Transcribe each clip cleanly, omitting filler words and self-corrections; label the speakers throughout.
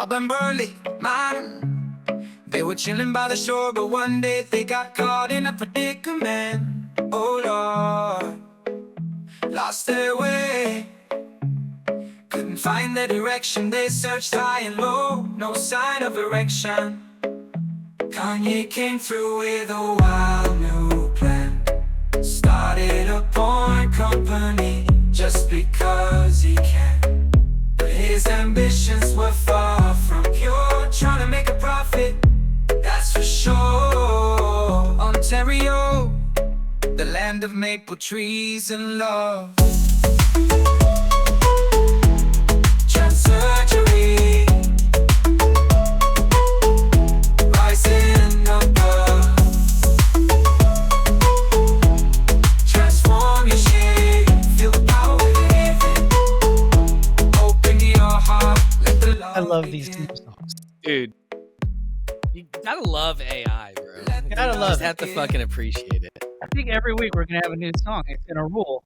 Speaker 1: Rob and Burley, man, they were chilling by the shore, but one day they got caught in a predicament. Oh Lord, lost their way, couldn't find their direction. They searched high and low, no sign of erection. Kanye came through with a wild new plan, started a porn company just because he can. But his ambitions were far from pure, trying to make a profit, that's for sure. Ontario, the land of maple trees and love. Surgery, rising above. Transform your shape, feel the power within. Open your heart, let the love
Speaker 2: I love these
Speaker 1: begin.
Speaker 2: two songs.
Speaker 3: Dude, you gotta love AI, bro.
Speaker 1: Let the
Speaker 2: Gotta
Speaker 1: love
Speaker 2: love
Speaker 3: Just have to
Speaker 1: begin.
Speaker 3: fucking appreciate it.
Speaker 2: I think every week we're gonna have a new song. It's gonna rule.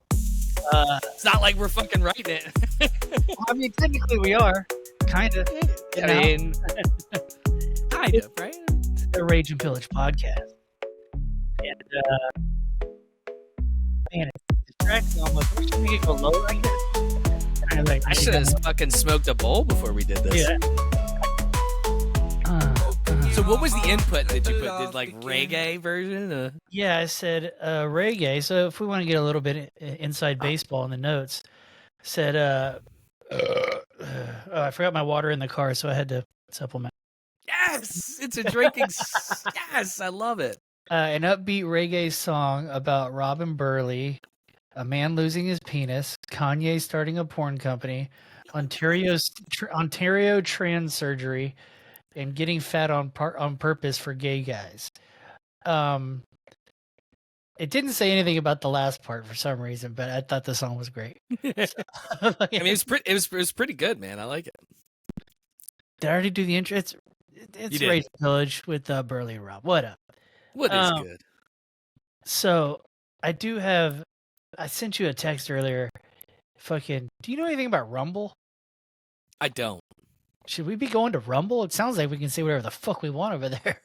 Speaker 3: It's not like we're fucking writing it.
Speaker 2: I mean, technically we are, kind of.
Speaker 3: I mean, kind of, right?
Speaker 2: The Rage and Pillage podcast, and man, it's distracting. I'm like, we should make it go low like this. And I'm like,
Speaker 3: I should have fucking smoked a bowl before we did this.
Speaker 2: Yeah.
Speaker 3: So what was the input that you put? Did like reggae version?
Speaker 2: Yeah, I said reggae. So if we want to get a little bit inside baseball in the notes, said oh, I forgot my water in the car, so I had to supplement.
Speaker 3: Yes, it's a drinking. Yes, I love it.
Speaker 2: An upbeat reggae song about Robin Burley, a man losing his penis, Kanye starting a porn company, Ontario trans surgery, and getting fat on purpose for gay guys. It didn't say anything about the last part for some reason, but I thought the song was great.
Speaker 3: I mean, it was pretty good, man. I like it.
Speaker 2: Did I already do the intro? It's
Speaker 3: You did.
Speaker 2: Rage Village with Burley and Rob. What up?
Speaker 3: What is good?
Speaker 2: So I do have. I sent you a text earlier. Fucking. Do you know anything about Rumble?
Speaker 3: I don't.
Speaker 2: Should we be going to Rumble? It sounds like we can say whatever the fuck we want over there.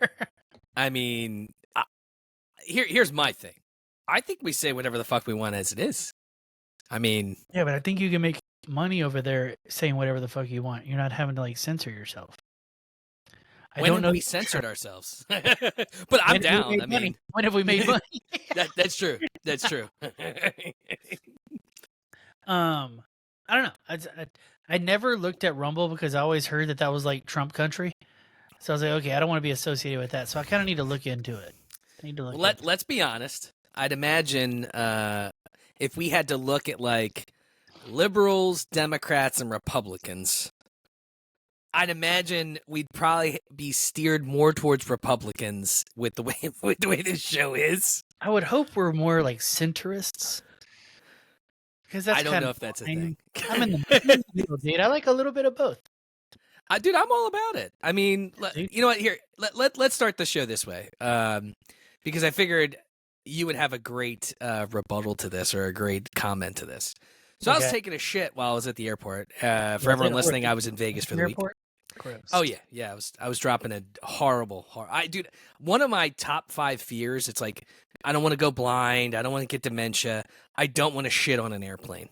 Speaker 3: I mean, here's my thing. I think we say whatever the fuck we want as it is. I mean,
Speaker 2: Yeah, but I think you can make money over there saying whatever the fuck you want. You're not having to like censor yourself.
Speaker 3: when have we censored ourselves? But I'm
Speaker 2: When have we
Speaker 3: down.
Speaker 2: made
Speaker 3: I
Speaker 2: money?
Speaker 3: mean,
Speaker 2: When have we made money?
Speaker 3: that's true. That's true.
Speaker 2: I don't know. I never looked at Rumble because I always heard that was like Trump country. So I was like, okay, I don't want to be associated with that. So I kind of need to look into it. I need to look.
Speaker 3: Well, let's be honest. I'd imagine if we had to look at like liberals, Democrats, and Republicans, I'd imagine we'd probably be steered more towards Republicans with the way this show is.
Speaker 2: I would hope we're more like centrists. Because that's
Speaker 3: I don't
Speaker 2: kind
Speaker 3: know
Speaker 2: of
Speaker 3: if that's a
Speaker 2: fine.
Speaker 3: thing.
Speaker 2: I'm in the middle, dude. I like a little bit of both.
Speaker 3: Dude, I'm all about it. I mean,
Speaker 2: See?
Speaker 3: you know what? Here, let's start the show this way, because I figured you would have a great rebuttal to this or a great comment to this. So I was
Speaker 2: Okay.
Speaker 3: taking a shit while I was at the airport. For everyone listening, I was in Vegas for the week.
Speaker 2: Airport? Gross.
Speaker 3: Oh yeah. I was dropping a horrible. Dude, one of my top 5 fears. It's like I don't want to go blind. I don't want to get dementia. I don't want to shit on an airplane.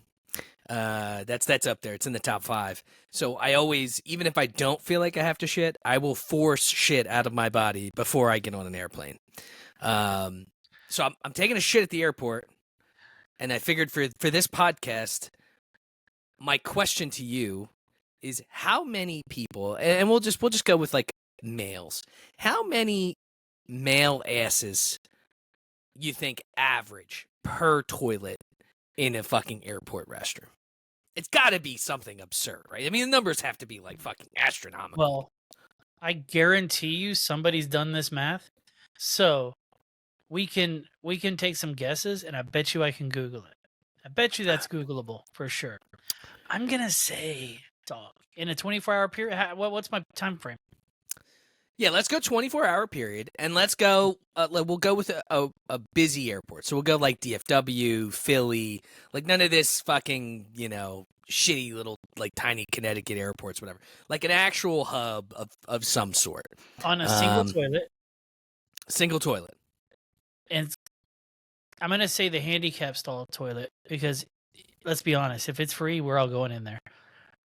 Speaker 3: That's up there. It's in the top 5. So I always, even if I don't feel like I have to shit, I will force shit out of my body before I get on an airplane. So I'm taking a shit at the airport, and I figured for this podcast, my question to you is how many people, and we'll just go with like males. How many male asses you think average per toilet in a fucking airport restroom? It's got to be something absurd, right? I mean, the numbers have to be like fucking astronomical.
Speaker 2: Well, I guarantee you somebody's done this math. So we can take some guesses, and I bet you I can Google it. I bet you that's Googleable for sure. I'm gonna say, dog, in a 24-hour period. What's my time frame?
Speaker 3: Yeah, let's go 24-hour period, and let's go. We'll go with a busy airport. So we'll go like DFW, Philly, like none of this fucking shitty little like tiny Connecticut airports, whatever. Like an actual hub of some sort.
Speaker 2: On a single toilet.
Speaker 3: Single toilet.
Speaker 2: And I'm going to say the handicap stall toilet because let's be honest, if it's free, we're all going in there.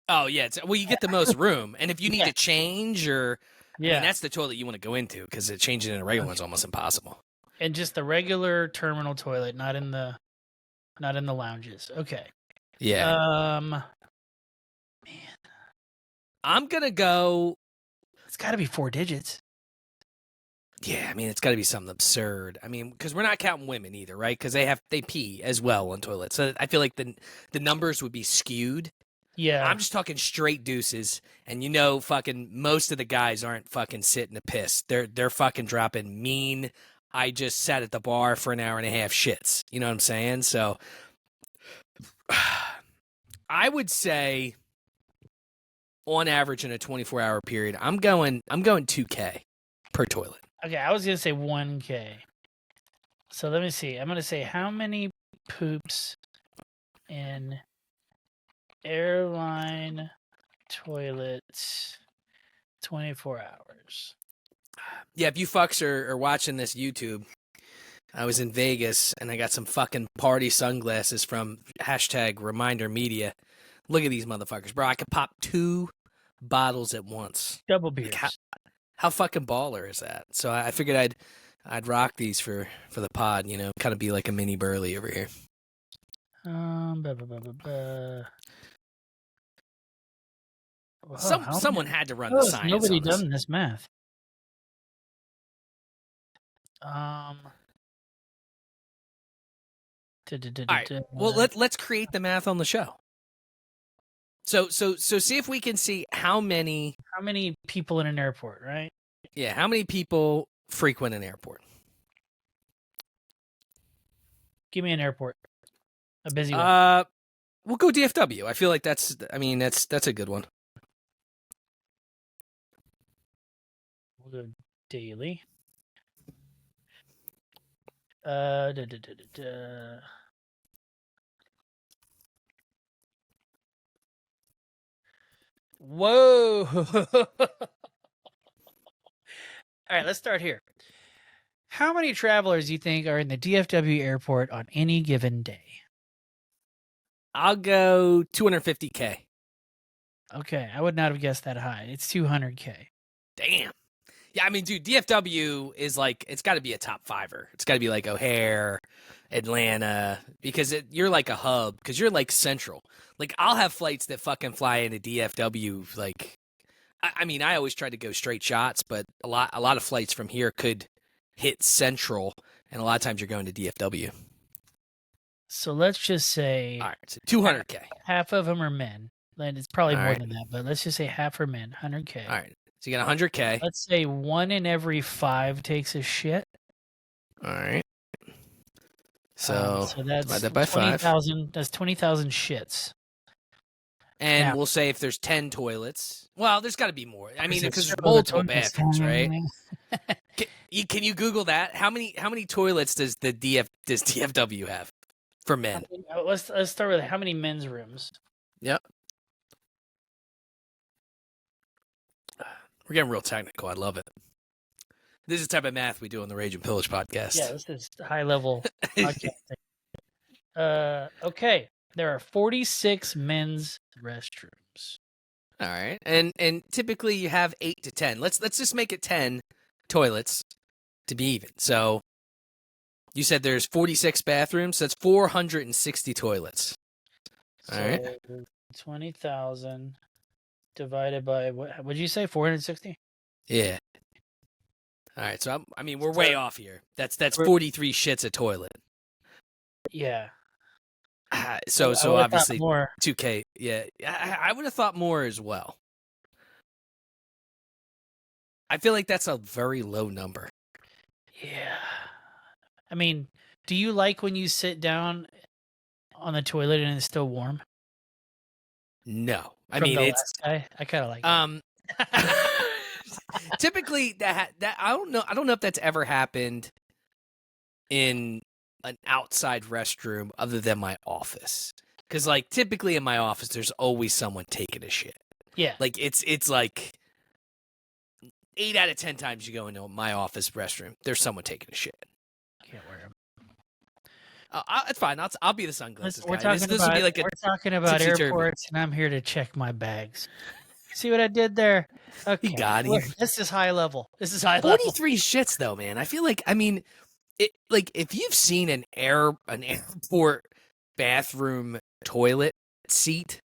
Speaker 3: Oh, yeah. Well, you get the most room. And if you need
Speaker 2: Yeah.
Speaker 3: to change or...
Speaker 2: Yeah.
Speaker 3: I mean, that's the toilet you want to go into because changing in a regular one's almost impossible.
Speaker 2: And just the regular terminal toilet, not in the lounges. Okay.
Speaker 3: Yeah.
Speaker 2: Man,
Speaker 3: I'm going to go...
Speaker 2: it's got to be 4 digits.
Speaker 3: Yeah, I mean, it's got to be something absurd. I mean, because we're not counting women either, right? Because they pee as well on toilets. So I feel like the numbers would be skewed.
Speaker 2: Yeah.
Speaker 3: I'm just talking straight deuces, and fucking most of the guys aren't fucking sitting to piss. They're fucking dropping mean. I just sat at the bar for an hour and a half shits. You know what I'm saying? So I would say, on average in a 24-hour period, I'm going $2K per toilet.
Speaker 2: Okay, I was going to say 1K. So let me see. I'm going to say how many poops in airline toilets 24 hours?
Speaker 3: Yeah, if you fucks are watching this YouTube, I was in Vegas and I got some fucking party sunglasses from #ReminderMedia. Look at these motherfuckers, bro. I could pop 2 bottles at once.
Speaker 2: Double beers.
Speaker 3: Like, how fucking baller is that? So I figured I'd rock these for the pod, kind of be like a mini Burley over here.
Speaker 2: Wow,
Speaker 3: Someone had to run the science.
Speaker 2: Nobody
Speaker 3: on this.
Speaker 2: done this math.
Speaker 3: All right. Well, let's create the math on the show. So see if we can see how many
Speaker 2: people in an airport, right?
Speaker 3: Yeah, how many people frequent an airport?
Speaker 2: Give me an airport. A busy one.
Speaker 3: We'll go DFW. I feel like that's a good one.
Speaker 2: We'll go daily. Whoa! All right, let's start here. How many travelers do you think are in the DFW airport on any given day?
Speaker 3: I'll go 250K.
Speaker 2: Okay, I would not have guessed that high. It's 200K.
Speaker 3: Damn. Yeah, I mean, dude, DFW is like, it's got to be a top 5er. It's got to be like O'Hare, Atlanta, because you're like a hub, because you're like central. Like, I'll have flights that fucking fly into DFW. Like, I mean, I always try to go straight shots, but a lot of flights from here could hit central, and a lot of times you're going to DFW.
Speaker 2: So let's just say,
Speaker 3: all right, so 200K.
Speaker 2: Half of them are men. And it's probably
Speaker 3: All
Speaker 2: more
Speaker 3: right.
Speaker 2: than that, but let's just say half are men. 100K.
Speaker 3: All right, so you got 100K.
Speaker 2: Let's say 1 in every 5 takes a shit.
Speaker 3: All right. So
Speaker 2: that's
Speaker 3: divide that by
Speaker 2: 20,000. That's 20,000 shits.
Speaker 3: And
Speaker 2: Now-
Speaker 3: we'll say if there's 10 toilets. Well, there's got to be more. I mean,
Speaker 2: Is it
Speaker 3: because there's
Speaker 2: several
Speaker 3: multiple
Speaker 2: toilets?
Speaker 3: bathrooms, right? Can you Google that? How many toilets does DFW have for men?
Speaker 2: Let's start with how many men's rooms.
Speaker 3: Yep. We're getting real technical. I love it. This is the type of math we do on the Rage and Pillage podcast.
Speaker 2: Yeah, this is high level podcasting. Okay, there are 46 men's restrooms.
Speaker 3: All right, and typically you have 8 to 10. Let's just make it 10 toilets to be even. So you said there's 46 bathrooms. So that's 460 toilets. All right,
Speaker 2: 20,000 divided by what would you say? 460.
Speaker 3: Yeah. All right, so I mean we're way off here. That's 43 shits a toilet.
Speaker 2: Yeah.
Speaker 3: So
Speaker 2: I would've thought
Speaker 3: obviously
Speaker 2: more.
Speaker 3: 2K. Yeah, I would have thought more as well. I feel like that's a very low number.
Speaker 2: Yeah. I mean, do you like when you sit down on the toilet and it's still warm?
Speaker 3: No, I
Speaker 2: From
Speaker 3: mean
Speaker 2: the
Speaker 3: it's
Speaker 2: last guy? I kind of like
Speaker 3: typically that I don't know if that's ever happened in an outside restroom other than my office. Because like typically in my office, there's always someone taking a shit.
Speaker 2: Yeah.
Speaker 3: Like it's like 8 out of 10 times you go into my office restroom, there's someone taking a shit.
Speaker 2: Can't wear them.
Speaker 3: It's fine. I'll be the sunglasses
Speaker 2: We're
Speaker 3: guy.
Speaker 2: talking
Speaker 3: This
Speaker 2: about,
Speaker 3: will be like
Speaker 2: we're talking about
Speaker 3: tipsy-turvy.
Speaker 2: airports, and I'm here to check my bags. See what I did there? Okay.
Speaker 3: got him.
Speaker 2: Look, this is high level. This is high level.
Speaker 3: 43 shits though, man. I feel like like if you've seen an airport bathroom toilet seat,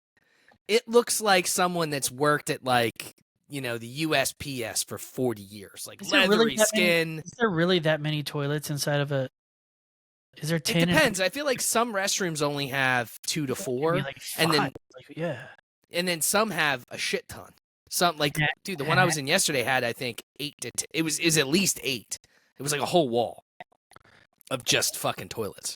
Speaker 3: it looks like someone that's worked at like, the USPS for 40 years. Like leathery skin.
Speaker 2: Is there really that many toilets inside of a? Is there 10?
Speaker 3: It depends. I feel like some restrooms only have 2 to 4,
Speaker 2: Maybe like 5.
Speaker 3: and then
Speaker 2: yeah.
Speaker 3: and then some have a shit ton. Some like
Speaker 2: Yeah.
Speaker 3: dude, the one I was in yesterday had I think 8 to 10. It was at least 8. It was like a whole wall of just fucking toilets.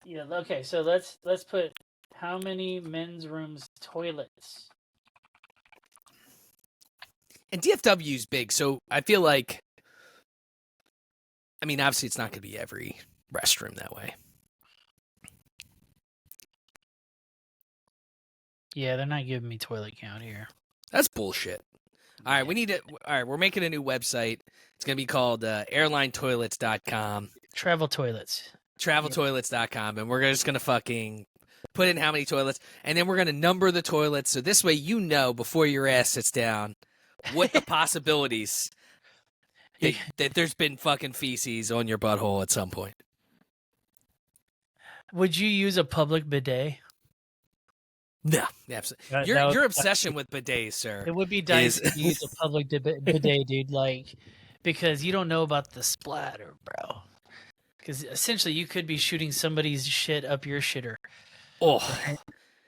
Speaker 2: Yeah. Okay. So let's put how many men's rooms toilets.
Speaker 3: And DFW is big, so I feel like, obviously it's not going to be every restroom that way.
Speaker 2: Yeah, they're not giving me toilet count here.
Speaker 3: That's bullshit. All right, we need to. All right, we're making a new website. It's going to be called airlinetoilets.com.
Speaker 2: Travel toilets.
Speaker 3: Traveltoilets.com, and we're just going to fucking put in how many toilets, and then we're going to number the toilets, so this way before your ass sits down what the possibilities that there's been fucking feces on your butthole at some point.
Speaker 2: Would you use a public bidet?
Speaker 3: No, absolutely. Your obsession with bidets, sir.
Speaker 2: It would be dicey to use a public bidet, dude. Like, because you don't know about the splatter, bro. Because essentially, you could be shooting somebody's shit up your shitter.
Speaker 3: Oh,
Speaker 2: right?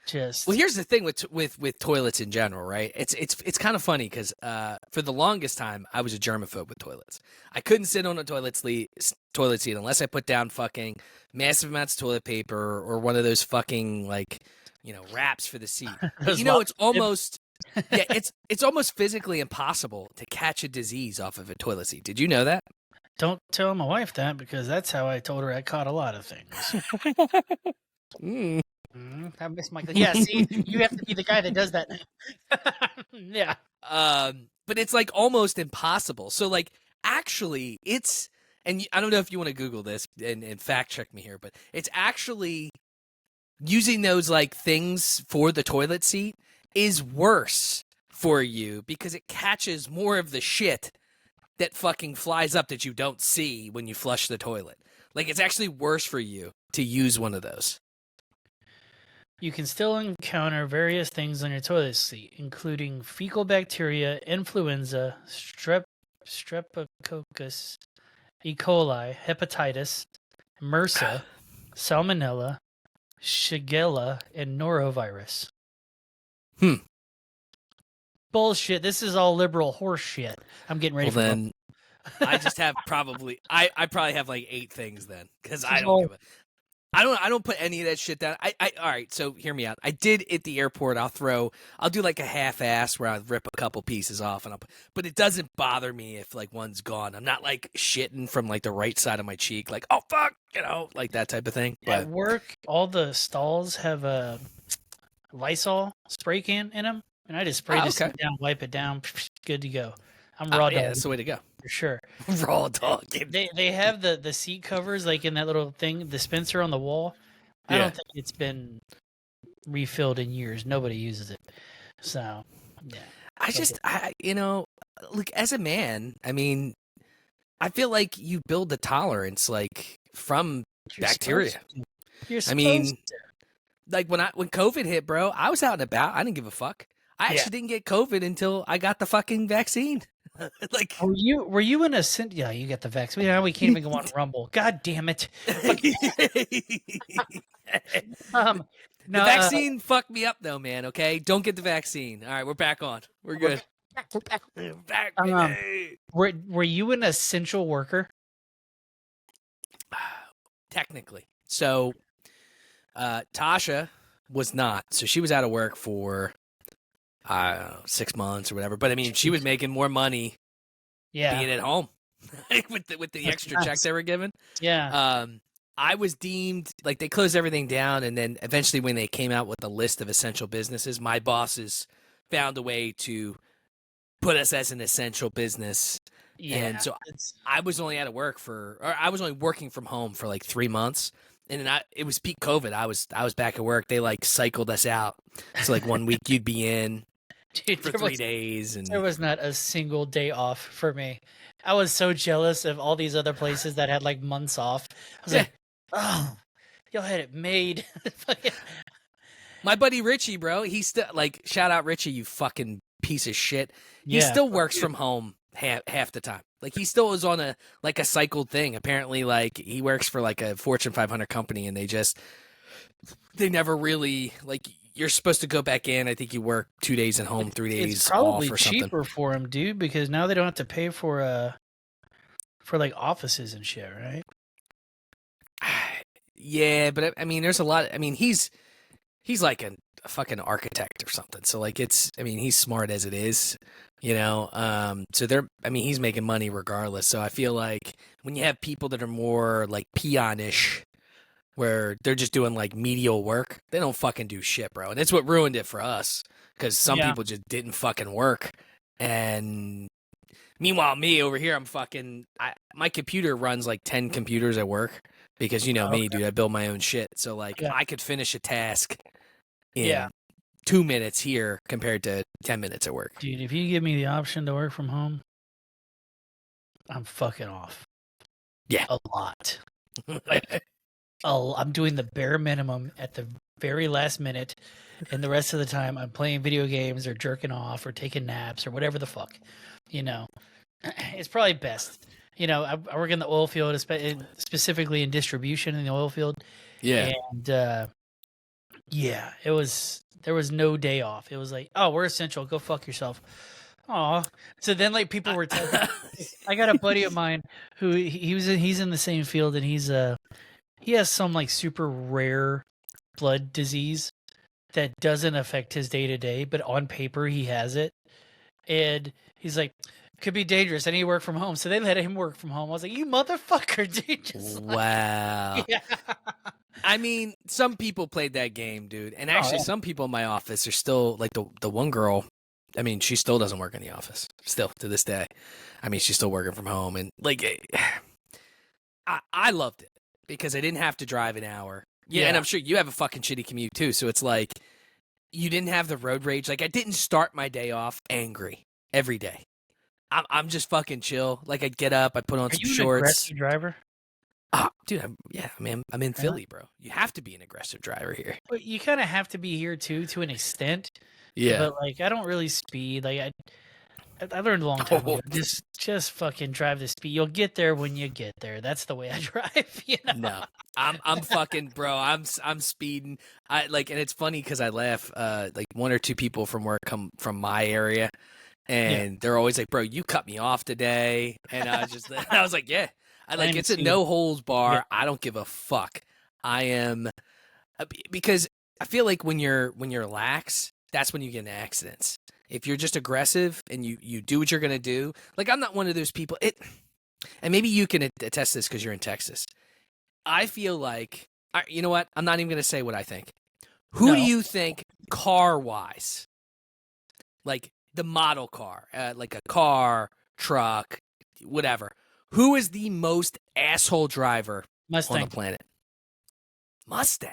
Speaker 2: Just
Speaker 3: well. Here's the thing with toilets in general, right? It's kind of funny because for the longest time I was a germaphobe with toilets. I couldn't sit on a toilet seat unless I put down fucking massive amounts of toilet paper or one of those fucking like wraps for the seat. But, it's almost it's almost physically impossible to catch a disease off of a toilet seat. Did you know that?
Speaker 2: Don't tell my wife that, because that's how I told her I caught a lot of things. I miss my. Yeah, see, you have to be the guy that does that. Yeah.
Speaker 3: But it's like almost impossible. So like actually it's, and I don't know if you want to Google this and fact check me here, but it's actually using those like things for the toilet seat is worse for you because it catches more of the shit that fucking flies up that you don't see when you flush the toilet. Like it's actually worse for you to use one of those.
Speaker 2: You can still encounter various things on your toilet seat, including fecal bacteria, influenza, streptococcus, E. coli, hepatitis, MRSA, salmonella, Shigella, and norovirus. Bullshit. This is all liberal horse shit. I'm getting ready for
Speaker 3: then I just have I probably have like 8 things then because I don't put any of that shit down. All right, so hear me out. I did at the airport. I'll do like a half-ass where I rip a couple pieces off, but it doesn't bother me if like one's gone. I'm not like shitting from like the right side of my cheek, like oh fuck, like that type of thing. But
Speaker 2: at work, all the stalls have a Lysol spray can in them, and I just spray this down, wipe it down, good to go. I'm raw dog.
Speaker 3: Yeah, that's the way to go.
Speaker 2: For sure.
Speaker 3: Raw dog.
Speaker 2: They have the seat covers like in that little thing, dispenser on the wall. I don't think it's been refilled in years. Nobody uses it. So, yeah.
Speaker 3: Look, as a man, I feel like you build the tolerance like from bacteria.
Speaker 2: You're supposed to.
Speaker 3: Like when COVID hit, bro, I was out and about. I didn't give a fuck. I actually didn't get COVID until I got the fucking vaccine. Like,
Speaker 2: were you in a yeah? You got the vaccine. Now we can't even go on Rumble. God damn it!
Speaker 3: The vaccine fucked me up though, man. Okay, don't get the vaccine. All right, we're back on. We're good. Back, baby.
Speaker 2: Were you an essential worker?
Speaker 3: Technically, so Tasha was not. So she was out of work for 6 months or whatever. But she was making more money being at home with the extra check they were given.
Speaker 2: Yeah.
Speaker 3: I was deemed like they closed everything down, and then eventually when they came out with a list of essential businesses, my bosses found a way to put us as an essential business.
Speaker 2: Yeah,
Speaker 3: And so I was only out of work I was only working from home for like 3 months. And then it was peak COVID. I was back at work. They like cycled us out. So like 1 week you'd be in
Speaker 2: dude,
Speaker 3: for 3 days, and
Speaker 2: there was not a single day off for me. I was so jealous of all these other places that had like months off. I was like, oh, y'all had it made.
Speaker 3: my buddy Richie, bro, he's still like, shout out Richie, you fucking piece of shit. He
Speaker 2: Yeah.
Speaker 3: still works from home half the time. Like he still is on a cycled thing. Apparently, like he works for like a Fortune 500 company, and they never really like. You're supposed to go back in. I think you work 2 days at home, 3 days
Speaker 2: It's probably
Speaker 3: off or something.
Speaker 2: cheaper for him, dude, because now they don't have to pay for like offices and shit, right?
Speaker 3: Yeah, but I mean, there's a lot. I mean, he's like a fucking architect or something. So like, he's smart as it is, you know. So he's making money regardless. So I feel like when you have people that are more like peonish, where they're just doing like medial work, they don't fucking do shit, bro. And that's what ruined it for us, because some people just didn't fucking work. And meanwhile, me over here, my computer runs like 10 computers at work, because you know me, dude, I build my own shit. So like I could finish a task in 2 minutes here compared to 10 minutes at work.
Speaker 2: Dude, if you give me the option to work from home, I'm fucking off.
Speaker 3: Yeah.
Speaker 2: A lot. I'm doing the bare minimum at the very last minute, and the rest of the time I'm playing video games or jerking off or taking naps or whatever the fuck, you know. It's probably best. You know, I work in the oil field, specifically in distribution in the oil field.
Speaker 3: Yeah.
Speaker 2: And there was no day off. It was like, oh, we're essential. Go fuck yourself. Aw. So then like people were I got a buddy of mine who he's in the same field, and he has some like super rare blood disease that doesn't affect his day to day, but on paper he has it. And he's like, could be dangerous. I need to work from home. So they let him work from home. I was like, you motherfucker, dude. Just
Speaker 3: wow.
Speaker 2: yeah.
Speaker 3: I mean, some people played that game, dude. And actually, some people in my office are still like the one girl. I mean, she still doesn't work in the office still to this day. I mean, she's still working from home, and like, I loved it because I didn't have to drive an hour. Yeah, and I'm sure you have a fucking shitty commute too. So it's like you didn't have the road rage. Like I didn't start my day off angry every day. I'm just fucking chill. Like I get up, I put on some shorts.
Speaker 2: An aggressive driver?
Speaker 3: Oh, dude, I'm in Philly, bro. You have to be an aggressive driver here.
Speaker 2: But you kind of have to be here too, to an extent.
Speaker 3: Yeah.
Speaker 2: But like, I don't really speed. Like I learned a long time ago. Just fucking drive the speed. You'll get there when you get there. That's the way I drive. You know?
Speaker 3: No, I'm fucking bro. I'm speeding. And it's funny because I laugh. Like one or two people from work come from my area, and they're always like, "Bro, you cut me off today." And I was like, "Yeah." It's a no holds bar. Yeah. I don't give a fuck. I am because I feel like when you're lax, that's when you get in accidents. If you're just aggressive and you do what you're gonna do, like I'm not one of those people. And maybe you can attest this because you're in Texas. I feel like, you know what? I'm not even gonna say what I think. Who do you think, car wise, like the model car, like a car, truck, whatever? Who is the most asshole driver on the planet? Mustang.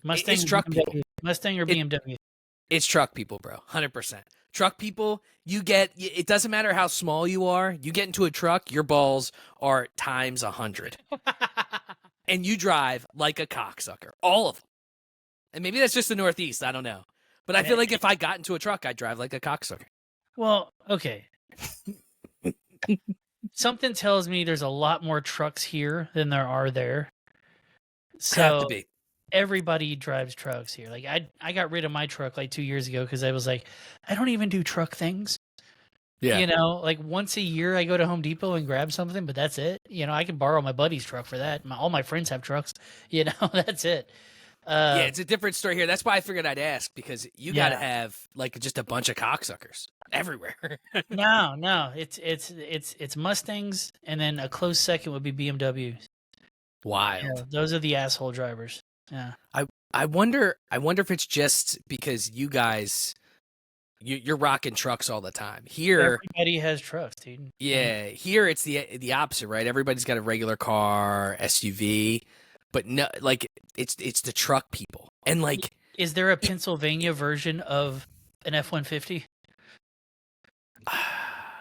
Speaker 3: It's truck people.
Speaker 2: Mustang or BMW?
Speaker 3: It's truck people, bro. 100%. Truck people, it doesn't matter how small you are. You get into a truck, your balls are times 100. And you drive like a cocksucker. All of them. And maybe that's just the Northeast. I don't know. But I feel like if I got into a truck, I'd drive like a cocksucker.
Speaker 2: Well, okay. Something tells me there's a lot more trucks here than there are there. So
Speaker 3: have to be.
Speaker 2: Everybody drives trucks here. Like I got rid of my truck like 2 years ago because I was like, I don't even do truck things. Yeah. You know, like once a year I go to Home Depot and grab something, but that's it. You know, I can borrow my buddy's truck for that. All my friends have trucks. You know, that's it.
Speaker 3: Yeah, it's a different story here. That's why I figured I'd ask, because you got to have like just a bunch of cocksuckers everywhere.
Speaker 2: No, it's Mustangs, and then a close second would be BMWs.
Speaker 3: Wild.
Speaker 2: those are the asshole drivers. Yeah.
Speaker 3: I wonder if it's just because you guys you're rocking trucks all the time. Here,
Speaker 2: Everybody has trucks, dude.
Speaker 3: yeah, here it's the opposite, right? Everybody's got a regular car, SUV, but no, like it's the truck people. And like,
Speaker 2: Is there a Pennsylvania version of an F-150?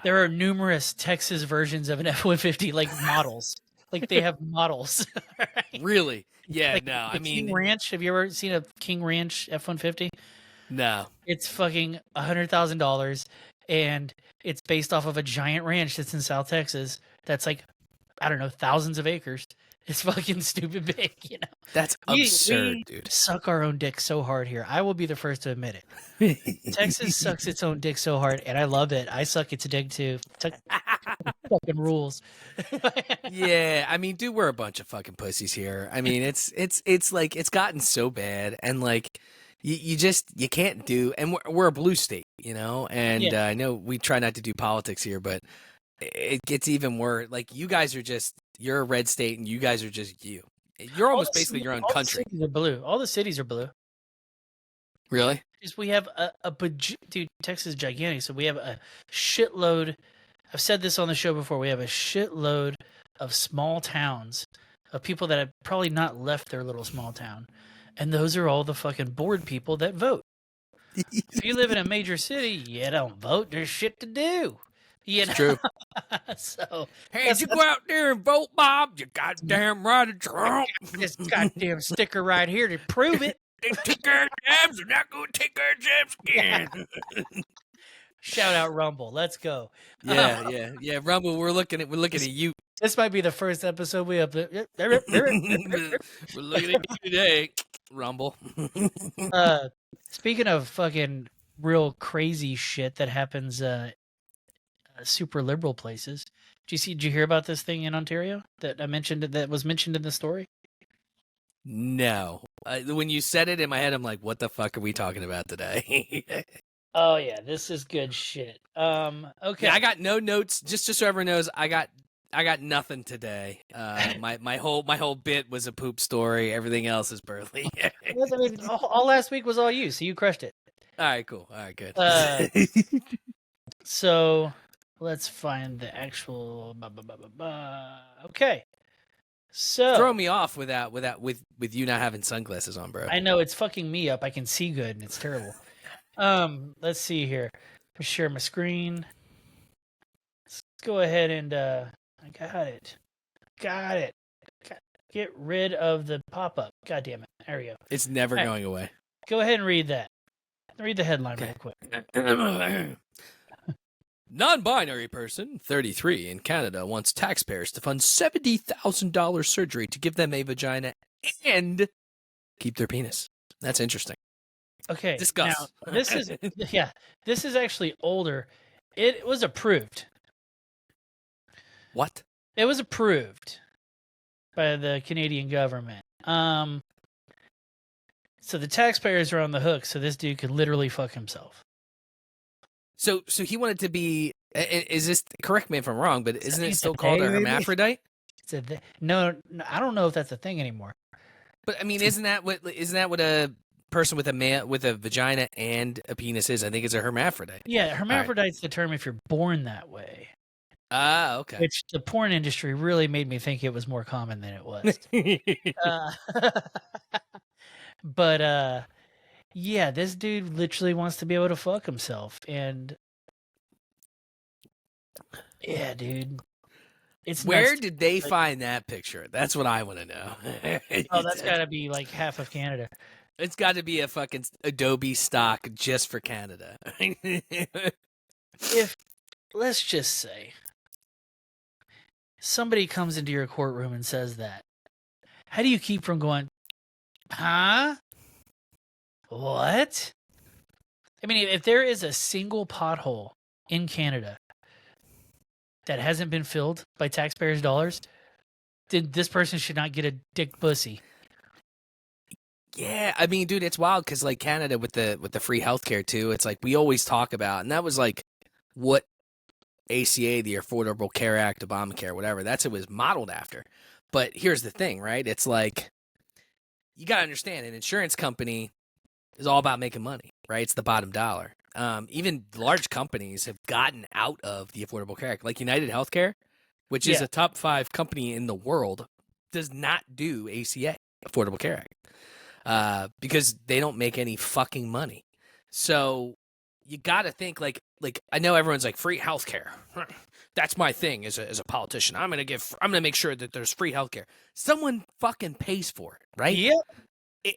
Speaker 2: There are numerous Texas versions of an F-150, like models. Like they have models. Right?
Speaker 3: really? Yeah,
Speaker 2: Like
Speaker 3: no.
Speaker 2: the
Speaker 3: I mean,
Speaker 2: King Ranch. Have you ever seen a King Ranch F-150?
Speaker 3: no.
Speaker 2: It's fucking $100,000, and it's based off of a giant ranch that's in South Texas. That's like, I don't know, thousands of acres. It's fucking stupid big, you know.
Speaker 3: That's absurd, dude.
Speaker 2: Suck our own dick so hard here. I will be the first to admit it. Texas sucks its own dick so hard, and I love it. I suck its dick too. Fucking rules.
Speaker 3: Yeah, I mean, dude, we're a bunch of fucking pussies here. I mean, it's like it's gotten so bad, and like you can't do. And we're a blue state, you know. And
Speaker 2: Yeah.
Speaker 3: I know we try not to do politics here, but it gets even worse. Like you guys are just you're a red state, and you guys are just you. You're almost basically your own country.
Speaker 2: All the cities are blue. All the cities are blue.
Speaker 3: Really?
Speaker 2: Is we have dude, Texas is gigantic, so we have a shitload. I've said this on the show before. We have a shitload of small towns of people that have probably not left their little small town, and those are all the fucking bored people that vote. If you live in a major city, you don't vote. There's shit to do. You know?
Speaker 3: It's true.
Speaker 2: So
Speaker 3: Hey, did you go out there and vote, Bob? You goddamn right, it's Trump.
Speaker 2: this goddamn sticker right here to prove it.
Speaker 3: They took our jabs. They're not going to take our jabs again.
Speaker 2: Shout out Rumble. Let's go.
Speaker 3: Yeah. Rumble, we're looking at you.
Speaker 2: This might be the first episode we upload.
Speaker 3: We're looking at you today, Rumble.
Speaker 2: Speaking of fucking real crazy shit that happens super liberal places. Did you hear about this thing in Ontario that I mentioned that was mentioned in the story?
Speaker 3: No. When you said it in my head, I'm like, what the fuck are we talking about today?
Speaker 2: Oh yeah, this is good shit. Okay.
Speaker 3: Yeah, I got no notes. Just so everyone knows, I got nothing today. My whole bit was a poop story. Everything else is Burley.
Speaker 2: I mean, all last week was all you, so you crushed it.
Speaker 3: All right, cool. All right, good.
Speaker 2: So let's find the actual. Okay. So
Speaker 3: Throw me off with you not having sunglasses on, bro.
Speaker 2: I know it's fucking me up. I can see good, and it's terrible. Let's see here. Share my screen. Let's go ahead and I got it. Get rid of the pop-up. God damn it. There we go.
Speaker 3: It's never
Speaker 2: All right.
Speaker 3: going away.
Speaker 2: Go ahead and read that. Read the headline real quick.
Speaker 3: Non-binary person, 33, in Canada wants taxpayers to fund $70,000 surgery to give them a vagina and keep their penis. That's interesting.
Speaker 2: Okay.
Speaker 3: Discuss.
Speaker 2: Now, this is actually older. It was approved.
Speaker 3: What?
Speaker 2: It was approved by the Canadian government. So the taxpayers are on the hook, so this dude could literally fuck himself.
Speaker 3: So he wanted to be. Is this correct me if I'm wrong? But isn't it
Speaker 2: It's
Speaker 3: still
Speaker 2: a
Speaker 3: called a
Speaker 2: baby.
Speaker 3: hermaphrodite?
Speaker 2: No, I don't know if that's a thing anymore.
Speaker 3: But I mean, isn't that what a person with a vagina and a penis is? I think it's a hermaphrodite.
Speaker 2: Yeah, hermaphrodite's the term if you're born that way.
Speaker 3: Ah, okay.
Speaker 2: Which the porn industry really made me think it was more common than it was. But yeah, this dude literally wants to be able to fuck himself, and yeah, dude, it's
Speaker 3: Where
Speaker 2: nuts.
Speaker 3: did they find that picture? That's what I want to know.
Speaker 2: Oh, that's got to be like half of Canada.
Speaker 3: It's got to be a fucking Adobe stock just for Canada.
Speaker 2: If let's just say somebody comes into your courtroom and says that, how do you keep from going, huh? What? I mean, if there is a single pothole in Canada that hasn't been filled by taxpayers' dollars, then this person should not get a dick pussy.
Speaker 3: Yeah, I mean, dude, it's wild because like Canada with the free healthcare too. It's like we always talk about, and that was like what ACA, the Affordable Care Act, Obamacare, whatever. That's what it was modeled after. But here's the thing, right? It's like, you got to understand, an insurance company is all about making money, right? It's the bottom dollar. Even large companies have gotten out of the Affordable Care Act. Like United Healthcare, which is
Speaker 2: Yeah.
Speaker 3: a top 5 company in the world, does not do ACA, Affordable Care Act, because they don't make any fucking money. So you got to think like I know everyone's like free healthcare. That's my thing as a politician. I'm gonna make sure that there's free healthcare. Someone fucking pays for it, right?
Speaker 2: Yep.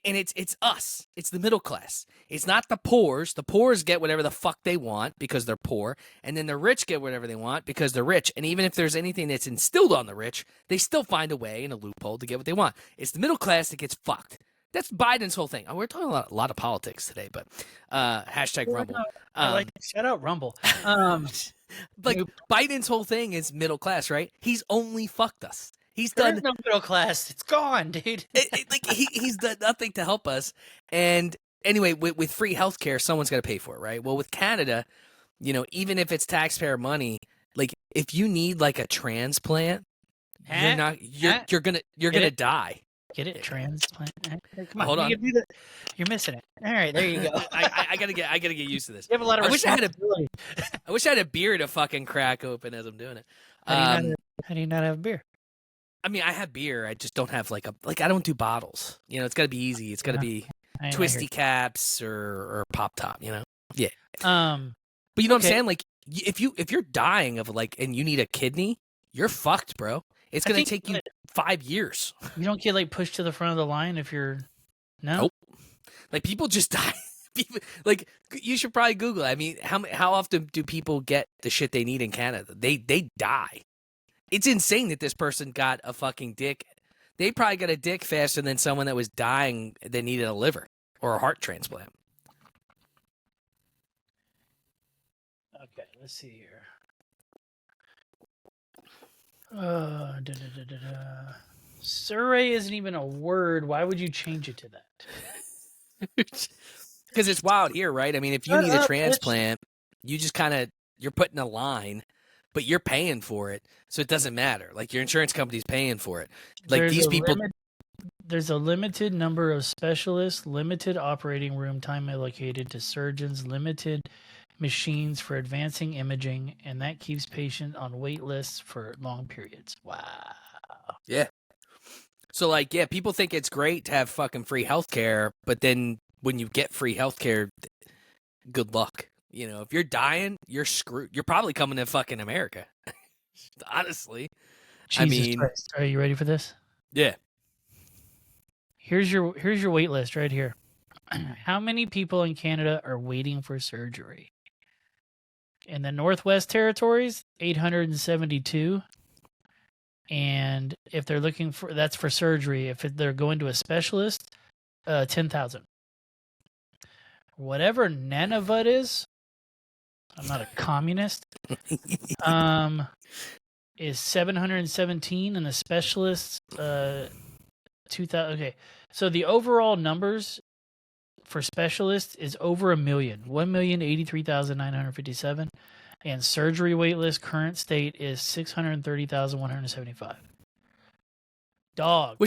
Speaker 3: And it's us. It's the middle class. It's not the poors. The poors get whatever the fuck they want because they're poor, and then the rich get whatever they want because they're rich. And even if there's anything that's instilled on the rich, they still find a way and a loophole to get what they want. It's the middle class that gets fucked. That's Biden's whole thing. We're talking a lot of politics today, but hashtag Rumble.
Speaker 2: I like shout out Rumble.
Speaker 3: Like Biden's whole thing is middle class, right? He's only fucked us. He's
Speaker 2: There
Speaker 3: done
Speaker 2: is no middle class. It's gone, dude.
Speaker 3: like he's done nothing to help us. And anyway, with free healthcare, someone's got to pay for it, right? Well, with Canada, even if it's taxpayer money, like if you need like a transplant, you're gonna die.
Speaker 2: Get it? Transplant. Come on,
Speaker 3: Hold on.
Speaker 2: You're missing it. All right, there you go.
Speaker 3: I gotta get used to this.
Speaker 2: You have a lot of
Speaker 3: I wish I had
Speaker 2: responsibility.
Speaker 3: I wish I had a beer to fucking crack open as I'm doing it.
Speaker 2: How do you not have beer?
Speaker 3: I mean, I have beer. I just don't have I don't do bottles. It's got to be easy. It's got to be twisty caps or pop top. Yeah.
Speaker 2: But
Speaker 3: you know what I'm saying? Like, if you're dying of and you need a kidney, you're fucked, bro. It's gonna take you 5 years.
Speaker 2: You don't get pushed to the front of the line if you're
Speaker 3: Nope. Like people just die. You should probably Google it. I mean, how often do people get the shit they need in Canada? They die. It's insane that this person got a fucking dick. They probably got a dick faster than someone that was dying that needed a liver or a heart transplant.
Speaker 2: Okay, let's see here. Survey isn't even a word. Why would you change it to that?
Speaker 3: Because it's wild here, right? I mean, if you need a transplant, you just you're putting a line, but you're paying for it, so it doesn't matter. Like your insurance company's paying for it.
Speaker 2: There's a limited number of specialists, limited operating room time allocated to surgeons, limited machines for advancing imaging, and that keeps patients on wait lists for long periods. Wow.
Speaker 3: Yeah. So people think it's great to have fucking free healthcare, but then when you get free healthcare, good luck. If you're dying, you're screwed. You're probably coming to fucking America. Honestly.
Speaker 2: Jesus Christ. Are you ready for this?
Speaker 3: Yeah.
Speaker 2: Here's your wait list right here. How many people in Canada are waiting for surgery? In the Northwest Territories, 872. And if they're looking for, that's for surgery. If they're going to a specialist, 10,000. Whatever Nunavut is, I'm not a communist, is 717, and the specialists, 2,000. Okay, so the overall numbers for specialists is over 1 million, 1,083,957, and surgery waitlist current state is 630,175. Dog.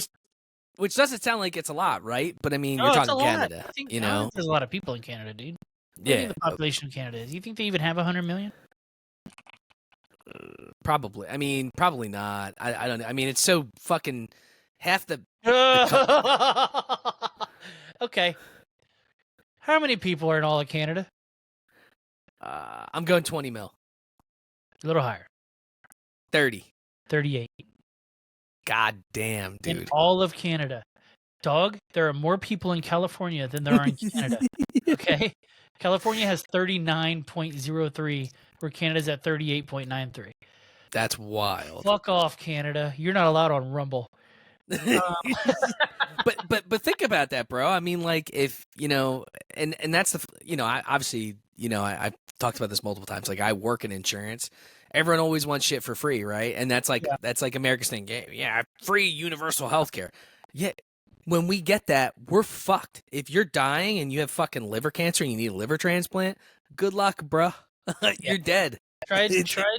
Speaker 3: Which doesn't sound like it's a lot, right? But I mean, you're talking Canada,
Speaker 2: I think there's a lot of people in Canada, dude. What do you think the population of Canada is? You think they even have 100 million?
Speaker 3: Probably. I mean, probably not. I don't know. I mean, it's so fucking half the.
Speaker 2: Okay. How many people are in all of Canada?
Speaker 3: I'm going 20 mil.
Speaker 2: A little higher.
Speaker 3: 30.
Speaker 2: 38.
Speaker 3: God damn, dude.
Speaker 2: In all of Canada. Dog, there are more people in California than there are in Canada. Okay? California has 39.03, where Canada's at 38.93.
Speaker 3: That's wild.
Speaker 2: Fuck off, Canada. You're not allowed on Rumble.
Speaker 3: But think about that, bro. I mean, if and that's the I obviously I've talked about this multiple times. I work in insurance. Everyone always wants shit for free, right? And that's that's America's thing. Yeah, free universal healthcare. Yeah, when we get that, we're fucked. If you're dying and you have fucking liver cancer and you need a liver transplant, good luck, bro. You're dead.
Speaker 2: Try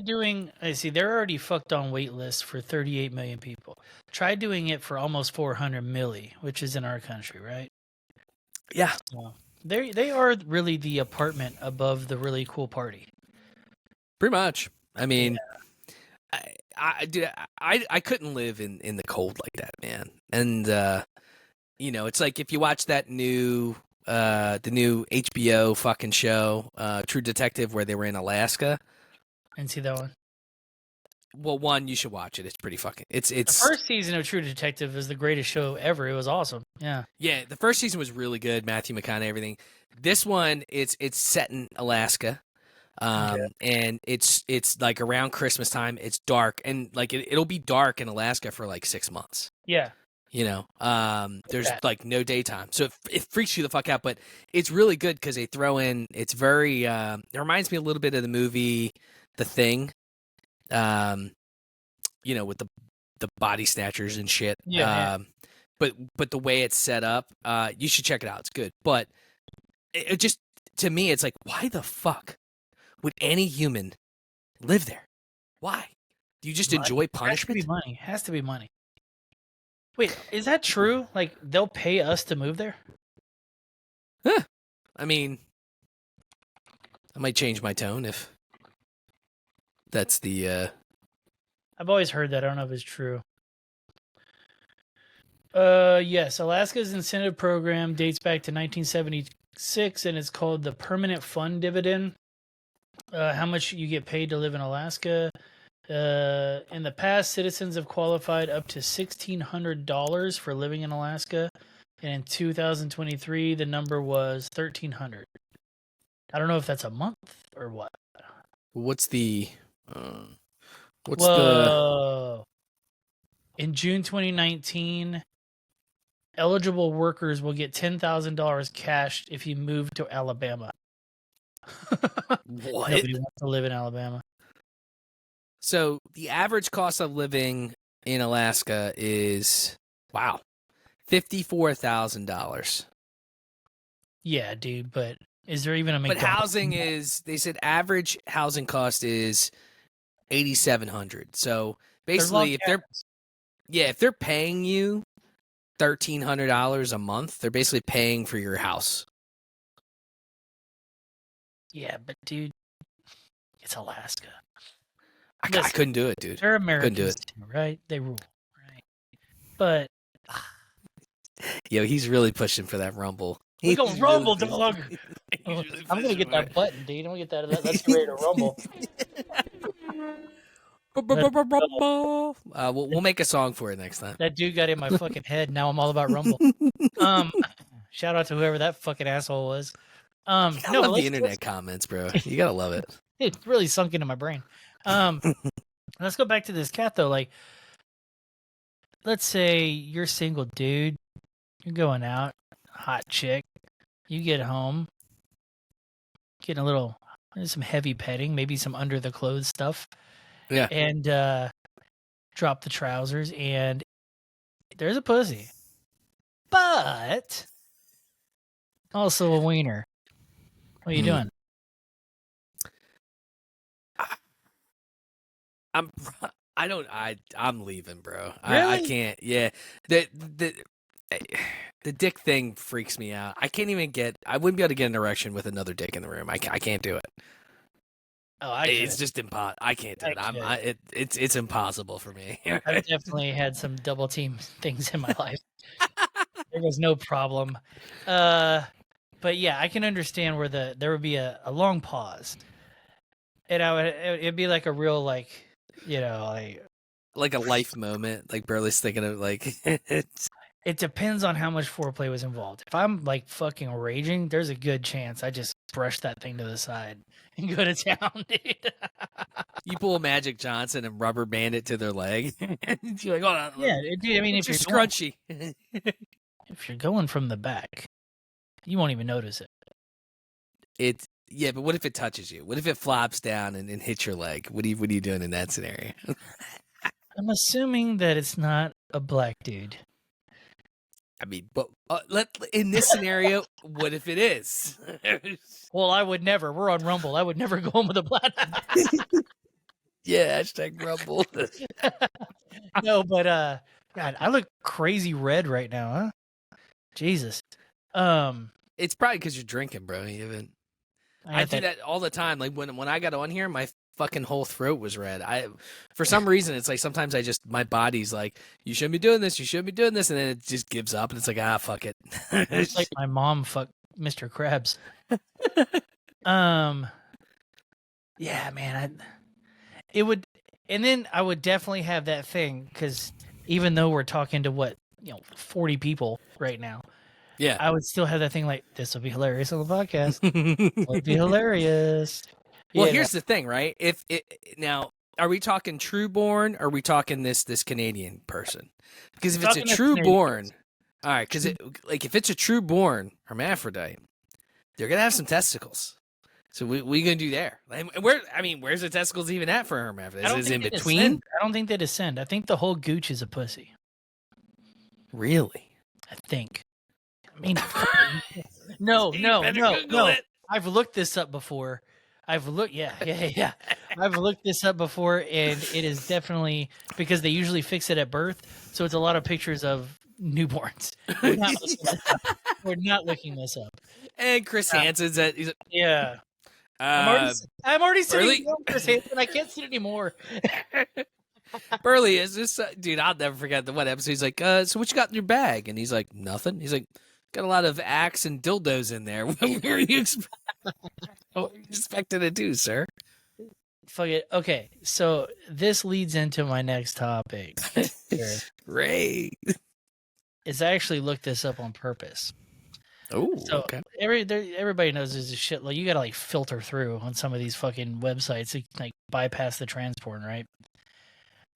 Speaker 2: doing. I see. They're already fucked on wait lists for 38 million people. Try doing it for almost 400 milli, which is in our country, right?
Speaker 3: Yeah.
Speaker 2: So they are really the apartment above the really cool party.
Speaker 3: Pretty much. I mean, dude, I couldn't live in the cold like that, man. And it's like if you watch that the new HBO fucking show, True Detective, where they were in Alaska.
Speaker 2: And see that one.
Speaker 3: Well, one, you should watch it. It's pretty fucking. It's
Speaker 2: The first season of True Detective is the greatest show ever. It was awesome. Yeah.
Speaker 3: Yeah, the first season was really good. Matthew McConaughey, everything. This one, it's set in Alaska, and it's like around Christmas time. It's dark, and like it'll be dark in Alaska for like 6 months.
Speaker 2: Yeah.
Speaker 3: There's like no daytime, so it freaks you the fuck out. But it's really good because they throw in. It's very. It reminds me a little bit of the movie The Thing. With the body snatchers and shit.
Speaker 2: Yeah.
Speaker 3: But the way it's set up, you should check it out. It's good. But it just, to me, it's like, why the fuck would any human live there? Why? Do you just enjoy punishment?
Speaker 2: Has to be money. Wait, is that true? Like, they'll pay us to move there?
Speaker 3: Huh. I mean, I might change my tone if that's the...
Speaker 2: I've always heard that. I don't know if it's true. Yes, Alaska's incentive program dates back to 1976, and it's called the Permanent Fund Dividend. How much you get paid to live in Alaska. In the past, citizens have qualified up to $1,600 for living in Alaska, and in 2023, the number was $1,300. I don't know if that's a month or what.
Speaker 3: What's the...
Speaker 2: Whoa. In June 2019, eligible workers will get $10,000 cashed if you move to Alabama.
Speaker 3: What?
Speaker 2: Nobody wants to live in Alabama.
Speaker 3: So the average cost of living in Alaska is, wow, $54,000.
Speaker 2: Yeah, dude, but is there even a
Speaker 3: But housing is, they said average housing cost is $8,700. So basically, if they're paying you $1,300 a month, they're basically paying for your house.
Speaker 2: Yeah, but dude, it's Alaska.
Speaker 3: I couldn't do it, dude.
Speaker 2: They're Americans,
Speaker 3: couldn't do it.
Speaker 2: too, right? They rule, right? But
Speaker 3: yo, he's really pushing for that rumble.
Speaker 2: We're gonna rumble, dog. I'm gonna get that button, dude. I'm gonna get that. Let's ready to rumble.
Speaker 3: We'll make a song for it next time.
Speaker 2: That dude got in my fucking head. Now I'm all about rumble. Shout out to whoever that fucking asshole was.
Speaker 3: I love the internet comments, bro. You gotta love it.
Speaker 2: It really sunk into my brain. Let's go back to this cat though. Like, let's say you're single, dude. You're going out, hot chick. You get home, getting some heavy petting, maybe some under the clothes stuff.
Speaker 3: Yeah.
Speaker 2: And drop the trousers, and there's a pussy, but also a wiener. What are you doing?
Speaker 3: I'm leaving, bro.
Speaker 2: Really?
Speaker 3: I can't. Yeah. The dick thing freaks me out. I wouldn't be able to get an erection with another dick in the room. I can't do it.
Speaker 2: Oh,
Speaker 3: it's just impossible. I can't do it. It's impossible for me.
Speaker 2: I've definitely had some double team things in my life. There was no problem. But yeah, I can understand where there would be a long pause. And it'd be like a real, like, like
Speaker 3: a life moment. Like Burley's thinking of like
Speaker 2: it depends on how much foreplay was involved. If I'm like fucking raging, there's a good chance I just brush that thing to the side and go to town, dude.
Speaker 3: You pull a Magic Johnson and rubber band it to their leg. You're like, hold on.
Speaker 2: Yeah, dude. I mean,
Speaker 3: if you're scrunchy,
Speaker 2: if you're going from the back, you won't even notice it.
Speaker 3: Yeah, but what if it touches you? What if it flops down and hits your leg? What are you doing in that scenario?
Speaker 2: I'm assuming that it's not a black dude.
Speaker 3: I mean, but in this scenario, what if it is?
Speaker 2: Well, I would never. We're on Rumble. I would never go home with a black eye.
Speaker 3: Yeah, hashtag Rumble.
Speaker 2: No, but God, I look crazy red right now, huh? Jesus.
Speaker 3: It's probably because you're drinking, bro. You haven't. I
Speaker 2: had
Speaker 3: do that all the time. Like when I got on here, my fucking whole throat was red. For some reason, it's like sometimes my body's like, you shouldn't be doing this, you shouldn't be doing this, and then it just gives up, and it's like, fuck it.
Speaker 2: It's like my mom fucked Mr. Krabs. Yeah, man, it would, and then I would definitely have that thing because even though we're talking to 40 people right now,
Speaker 3: Yeah,
Speaker 2: I would still have that thing like this will be hilarious on the podcast. It would be hilarious.
Speaker 3: Well,
Speaker 2: Yeah,
Speaker 3: here's the thing, right? Now, are we talking true born? Or are we talking this Canadian person? Because if it's a
Speaker 2: Talking this
Speaker 3: true
Speaker 2: Canadian
Speaker 3: born, all right. Because if it's a true born hermaphrodite, they're gonna have some testicles. So we gonna do there. And where's the testicles even at for a hermaphrodite? Is it in between?
Speaker 2: I don't think they descend. I think the whole gooch is a pussy.
Speaker 3: Really?
Speaker 2: I think. I mean, no. I've looked this up before. I've looked this up before, and it is definitely because they usually fix it at birth, so it's a lot of pictures of newborns. We're not looking this up.
Speaker 3: And Chris Hansen's at. He's
Speaker 2: Yeah. I'm already sitting
Speaker 3: Burley?
Speaker 2: down, Chris Hansen. I can't sit anymore.
Speaker 3: Burley is this dude? I'll never forget one episode. He's like, "So what you got in your bag?" And he's like, "Nothing." He's like, "Got a lot of axe and dildos in there. What were you expecting to do, sir?"
Speaker 2: Fuck it. Okay, so this leads into my next topic.
Speaker 3: Great.
Speaker 2: Is I actually looked this up on purpose.
Speaker 3: Oh,
Speaker 2: So
Speaker 3: okay.
Speaker 2: everybody knows there's a shit. Like you gotta filter through on some of these fucking websites, to, bypass the transport, right?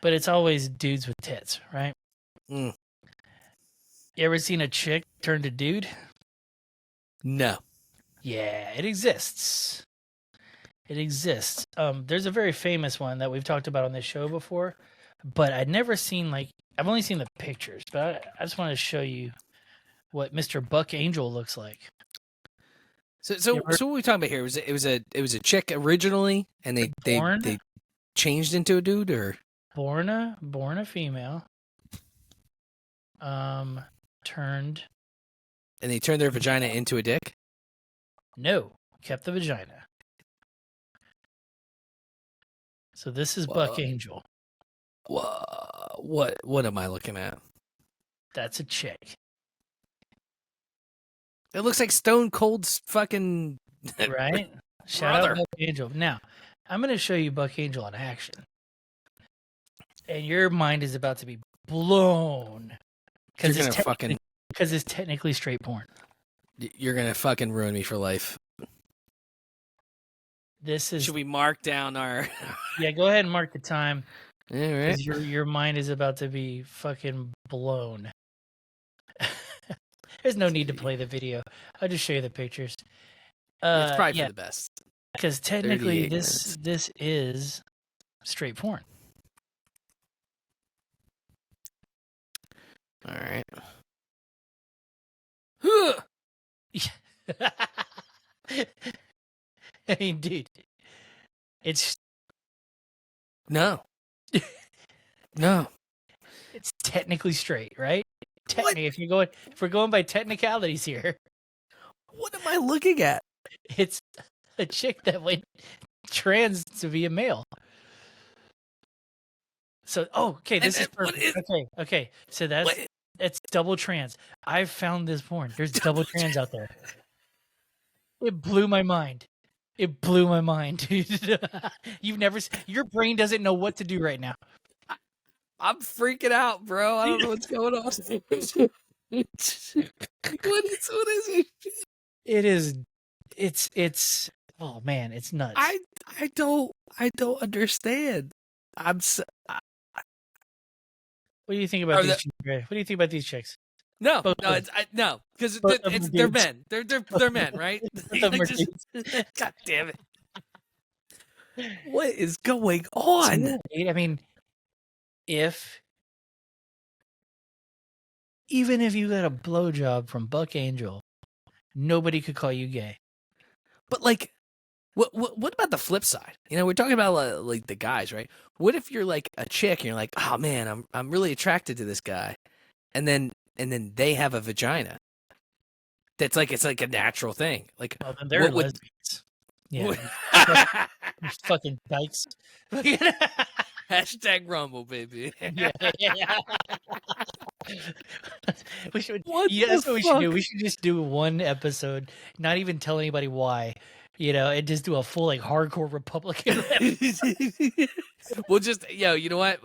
Speaker 2: But it's always dudes with tits, right?
Speaker 3: Mm.
Speaker 2: You ever seen a chick turn to dude?
Speaker 3: No.
Speaker 2: Yeah, it exists. It exists. There's a very famous one that we've talked about on this show before, but I'd never seen I've only seen the pictures, but I just want to show you what Mr. Buck Angel looks like.
Speaker 3: So what are we talking about here? It was a chick originally, and they changed into a dude, or
Speaker 2: born a female. Turned.
Speaker 3: And they turned their vagina into a dick?
Speaker 2: No, kept the vagina. So this is Buck Angel.
Speaker 3: What am I looking at?
Speaker 2: That's a chick.
Speaker 3: It looks like Stone Cold's fucking
Speaker 2: right. Shout out Buck Angel. Now, I'm going to show you Buck Angel in action, and your mind is about to be blown because it's technically straight porn.
Speaker 3: You're gonna fucking ruin me for life.
Speaker 2: This is.
Speaker 3: Should we mark down our?
Speaker 2: Yeah, go ahead and mark the time.
Speaker 3: All right.
Speaker 2: Your mind is about to be fucking blown. There's no need to play the video. I'll just show you the pictures.
Speaker 3: It's probably for the best.
Speaker 2: Because technically, this is straight porn.
Speaker 3: All right.
Speaker 2: I mean, dude, it's
Speaker 3: no.
Speaker 2: It's technically straight, right? Technically, if we're going by technicalities here,
Speaker 3: what am I looking at?
Speaker 2: It's a chick that went trans to be a male. So, okay, this is perfect. Okay. So that's double trans. I've found this porn. There's double trans out there. It blew my mind. Dude. Your brain doesn't know what to do right now.
Speaker 3: I'm freaking out, bro. I don't know what's going on. What is it?
Speaker 2: It is. It's. Oh man, it's nuts.
Speaker 3: I don't understand.
Speaker 2: What do you think about these chicks? What do you think about these chicks?
Speaker 3: No, because they're men. They're men, right? God damn it! What is going on?
Speaker 2: I mean, if even if you got a blowjob from Buck Angel, nobody could call you gay.
Speaker 3: But like, what about the flip side? You know, we're talking about like the guys, right? What if you're like a chick and you're like, oh man, I'm really attracted to this guy, and then they have a vagina. That's like it's like a natural thing. Like,
Speaker 2: Well, then they're
Speaker 3: what would
Speaker 2: lesbians. Yeah, you
Speaker 3: #
Speaker 2: fucking dykes.
Speaker 3: Rumble, baby?
Speaker 2: Yeah. We should.
Speaker 3: What
Speaker 2: Yeah,
Speaker 3: the
Speaker 2: that's what we should do.
Speaker 3: fuck?
Speaker 2: We should just do one episode, not even tell anybody why, and just do a full like hardcore Republican.
Speaker 3: We'll just you know what?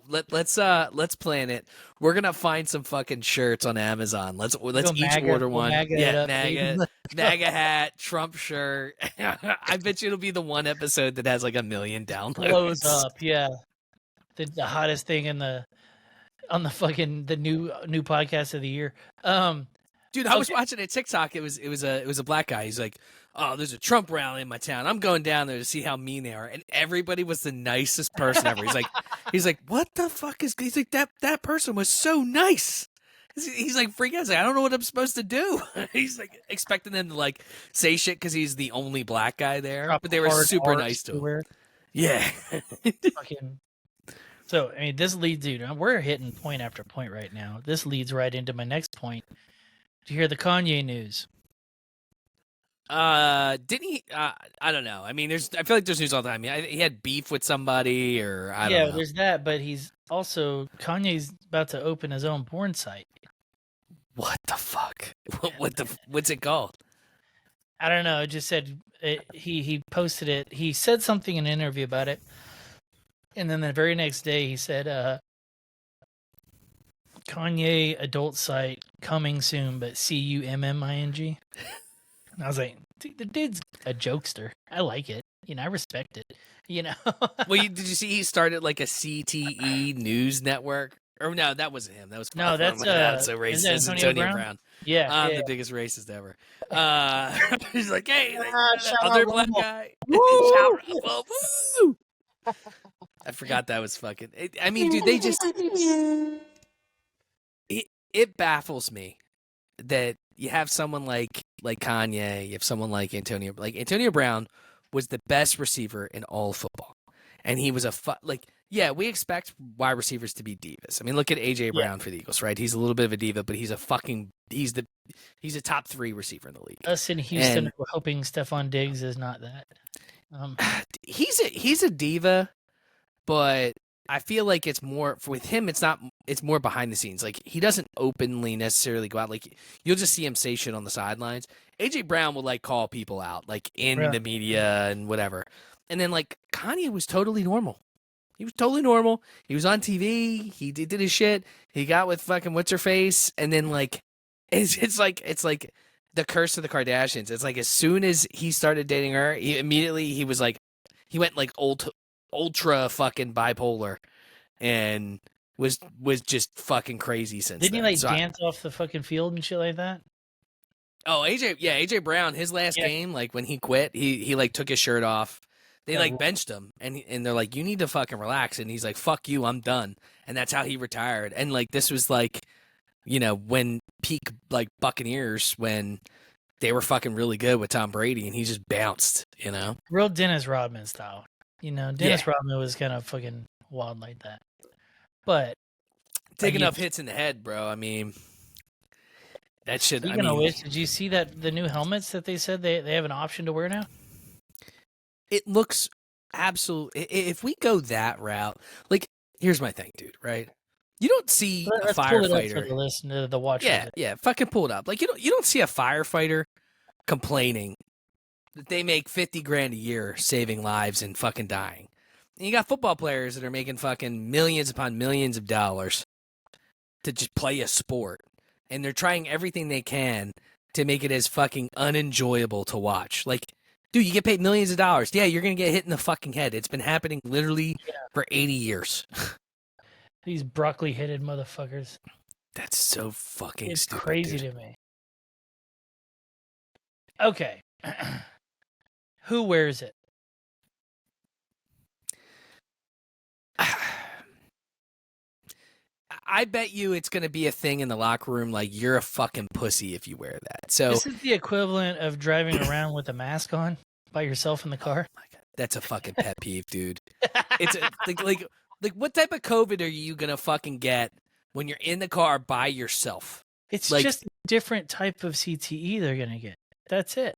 Speaker 3: Let's plan it. We're gonna find some fucking shirts on Amazon. Let's each
Speaker 2: MAGA,
Speaker 3: order
Speaker 2: we'll
Speaker 3: one.
Speaker 2: MAGA it
Speaker 3: Yeah,
Speaker 2: up, baby.
Speaker 3: MAGA hat, Trump shirt. I bet you it'll be the one episode that has like 1 million downloads.
Speaker 2: Blows up. Yeah, the hottest thing on the fucking the new podcast of the year.
Speaker 3: Dude, I was watching a TikTok. It was a black guy. He's like, "Oh, there's a Trump rally in my town. I'm going down there to see how mean they are." And everybody was the nicest person ever. He's like, "What the fuck is?" He's like, "That person was so nice." He's like freaking out. He's like, I don't know what I'm supposed to do. He's like expecting them to like say shit because he's the only black guy there, but they were super nice to him. Yeah.
Speaker 2: Fucking. So I mean, this leads, dude. We're hitting point after point right now. This leads right into my next point. Did you hear the Kanye news?
Speaker 3: Didn't he? I don't know. I mean, I feel like there's news all the time. He had beef with somebody, or I don't know.
Speaker 2: Yeah, there's that, but Kanye's about to open his own porn site.
Speaker 3: What the fuck? What's it called?
Speaker 2: I don't know. It just said he posted it. He said something in an interview about it, and then the very next day he said, "Kanye adult site coming soon, but CUMMING." And I was like, the dude's a jokester. I like it. I respect it.
Speaker 3: Well, did you see he started like a CTE news network? Or no, that wasn't him. That was
Speaker 2: no, that's
Speaker 3: so racist. Antonio Brown.
Speaker 2: Yeah,
Speaker 3: I'm
Speaker 2: yeah.
Speaker 3: the biggest racist ever. He's like, hey,
Speaker 2: shout
Speaker 3: other
Speaker 2: out
Speaker 3: black
Speaker 2: Rumble.
Speaker 3: guy.
Speaker 2: Woo!
Speaker 3: Shout out, well, woo! I forgot that was fucking. I mean, dude, they just. It baffles me that you have someone like Kanye, you have someone like Antonio Brown was the best receiver in all of football, and he was we expect wide receivers to be divas. I mean, look at AJ Brown for the Eagles, right? He's a little bit of a diva, but he's a top 3 receiver in the league.
Speaker 2: Us in Houston were hoping Stephon Diggs is not that.
Speaker 3: He's a diva, but I feel like it's more with him. It's more behind the scenes. Like he doesn't openly necessarily go out. Like you'll just see him say shit on the sidelines. AJ Brown will like call people out, like in the media and whatever. And then like Kanye was totally normal. He was totally normal. He was on TV. He did his shit. He got with fucking what's her face, and then like it's like the curse of the Kardashians. It's like as soon as he started dating her, he went like ultra fucking bipolar and was just fucking crazy since
Speaker 2: Didn't
Speaker 3: then.
Speaker 2: he dance off the fucking field and shit like that?
Speaker 3: Oh, AJ Brown, his last game, like when he quit, he like took his shirt off. They benched him and they're like, you need to fucking relax. And he's like, fuck you, I'm done. And that's how he retired. And like this was like, when peak like Buccaneers, when they were fucking really good with Tom Brady, and he just bounced.
Speaker 2: Real Dennis Rodman style. Dennis Rodman was kind of fucking wild like that. But
Speaker 3: take enough hits in the head, bro. I mean, that shit.
Speaker 2: Speaking of which, did you see that the new helmets that they said they have an option to wear now?
Speaker 3: It looks absolutely. If we go that route, like, here's my thing, dude. Right? You don't see a firefighter.
Speaker 2: To listen to the watch.
Speaker 3: Yeah. Fucking pull it up. Like you don't see a firefighter complaining that they make $50,000 a year saving lives and fucking dying. And you got football players that are making fucking millions upon millions of dollars to just play a sport, and they're trying everything they can to make it as fucking unenjoyable to watch. Like, dude, you get paid millions of dollars. Yeah, you're gonna get hit in the fucking head. It's been happening literally for 80 years.
Speaker 2: These broccoli-headed motherfuckers.
Speaker 3: That's so fucking
Speaker 2: it's
Speaker 3: stupid. It's
Speaker 2: crazy to me. Okay. Who wears it?
Speaker 3: I bet you it's going to be a thing in the locker room. Like, you're a fucking pussy if you wear that. So
Speaker 2: This is the equivalent of driving around with a mask on by yourself in the car.
Speaker 3: my God, that's a fucking pet peeve, dude. It's like what type of COVID are you going to fucking get when you're in the car by yourself?
Speaker 2: It's
Speaker 3: like-
Speaker 2: just a different type of CTE they're gonna get. That's it.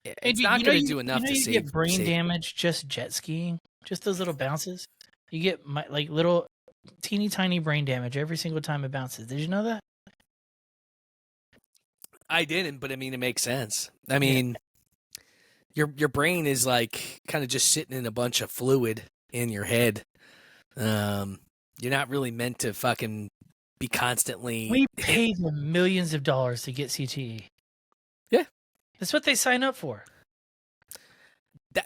Speaker 3: It's
Speaker 2: You-
Speaker 3: not
Speaker 2: you know
Speaker 3: going to
Speaker 2: you-
Speaker 3: do enough
Speaker 2: you know
Speaker 3: to
Speaker 2: you
Speaker 3: save.
Speaker 2: get brain
Speaker 3: save-
Speaker 2: damage just jet skiing, just those little bounces. You get like little teeny tiny brain damage every single time it bounces. Did you know that?
Speaker 3: I didn't, but I mean, it makes sense. I mean, your brain is like kind of just sitting in a bunch of fluid in your head. You're not really meant to fucking be constantly.
Speaker 2: We pay them millions of dollars to get CTE.
Speaker 3: Yeah.
Speaker 2: That's what they sign up for.